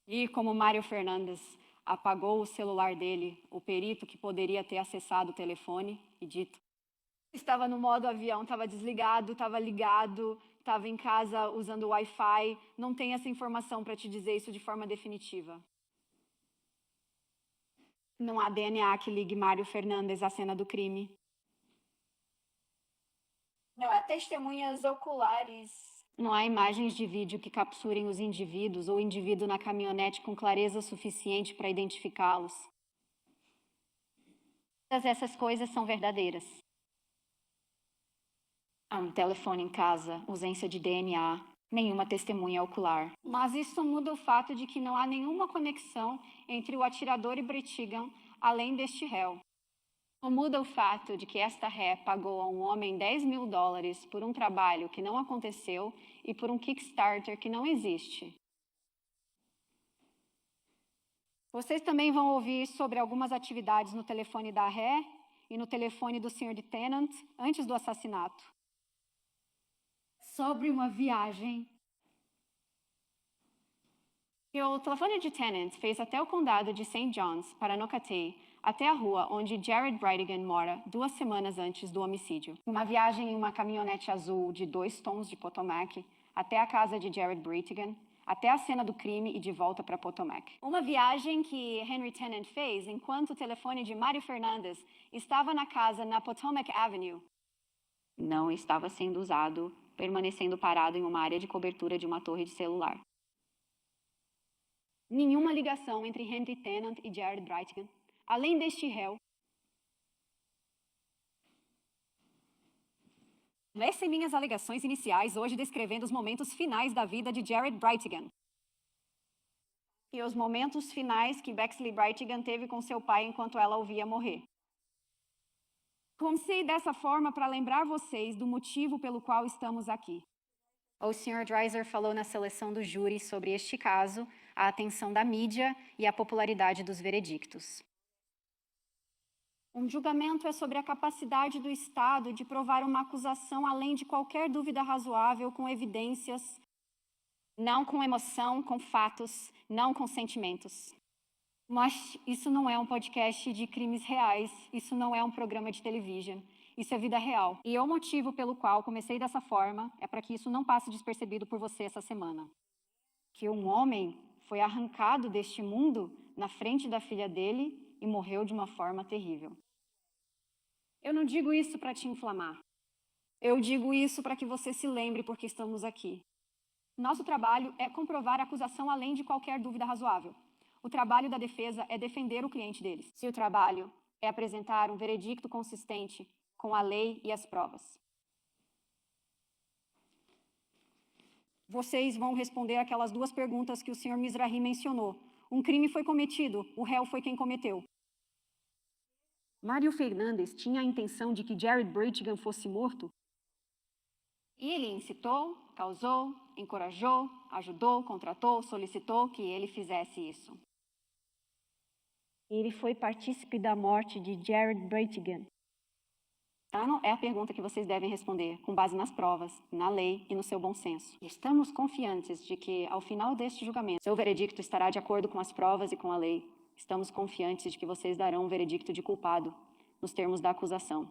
Speaker 5: E como Mário Fernandes apagou o celular dele, o perito que poderia ter acessado o telefone e dito: estava no modo avião, estava desligado, estava ligado, estava em casa usando o Wi-Fi. Não tem essa informação para te dizer isso de forma definitiva. Não há DNA que ligue Mário Fernandes à cena do crime.
Speaker 7: Não há testemunhas oculares.
Speaker 2: Não há imagens de vídeo que capturem os indivíduos ou o indivíduo na caminhonete com clareza suficiente para identificá-los. Todas essas coisas são verdadeiras. Há um telefone em casa, ausência de DNA, nenhuma testemunha ocular.
Speaker 5: Mas isso muda o fato de que não há nenhuma conexão entre o atirador e Brightigan, além deste réu.
Speaker 2: Não muda o fato de que esta ré pagou a um homem $10.000 por um trabalho que não aconteceu e por um Kickstarter que não existe.
Speaker 5: Vocês também vão ouvir sobre algumas atividades no telefone da ré e no telefone do Sr. Tennant antes do assassinato.
Speaker 4: Sobre uma viagem.
Speaker 2: E o telefone de Tennant fez até o condado de St. John's, para Nocatee, até a rua onde Jared Brightigan mora 2 semanas antes do homicídio. Uma viagem em uma caminhonete azul de 2 tons de Potomac, até a casa de Jared Brightigan, até a cena do crime e de volta para Potomac.
Speaker 5: Uma viagem que Henry Tennant fez enquanto o telefone de Mário Fernandes estava na casa na Potomac Avenue.
Speaker 2: Não estava sendo usado, permanecendo parado em uma área de cobertura de uma torre de celular.
Speaker 5: Nenhuma ligação entre Henry Tennant e Jared Brightigan, além deste réu. Lessem minhas alegações iniciais hoje descrevendo os momentos finais da vida de Jared Brightigan. E os momentos finais que Bexley Brightigan teve com seu pai enquanto ela o via morrer. Comecei dessa forma para lembrar vocês do motivo pelo qual estamos aqui.
Speaker 2: O Sr. Dreiser falou na seleção do júri sobre este caso, a atenção da mídia e a popularidade dos veredictos.
Speaker 5: Um julgamento é sobre a capacidade do Estado de provar uma acusação além de qualquer dúvida razoável, com evidências,
Speaker 2: não com emoção, com fatos, não com sentimentos.
Speaker 5: Mas isso não é um podcast de crimes reais, isso não é um programa de televisão, isso é vida real. E o motivo pelo qual comecei dessa forma é para que isso não passe despercebido por você essa semana. Que um homem foi arrancado deste mundo na frente da filha dele e morreu de uma forma terrível. Eu não digo isso para te inflamar. Eu digo isso para que você se lembre porque estamos aqui. Nosso trabalho é comprovar a acusação além de qualquer dúvida razoável. O trabalho da defesa é defender o cliente deles. Se o trabalho é apresentar um veredicto consistente com a lei e as provas. Vocês vão responder aquelas 2 perguntas que o Sr. Mizrahi mencionou. Um crime foi cometido, o réu foi quem cometeu. Mário Fernandes tinha a intenção de que Jared Brightigan fosse morto? E ele incitou, causou, encorajou, ajudou, contratou, solicitou que ele fizesse isso.
Speaker 2: Ele foi partícipe da morte de Jared Brightigan.
Speaker 5: É a pergunta que vocês devem responder, com base nas provas, na lei e no seu bom senso. Estamos confiantes de que, ao final deste julgamento, seu veredicto estará de acordo com as provas e com a lei. Estamos confiantes de que vocês darão um veredicto de culpado, nos termos da acusação.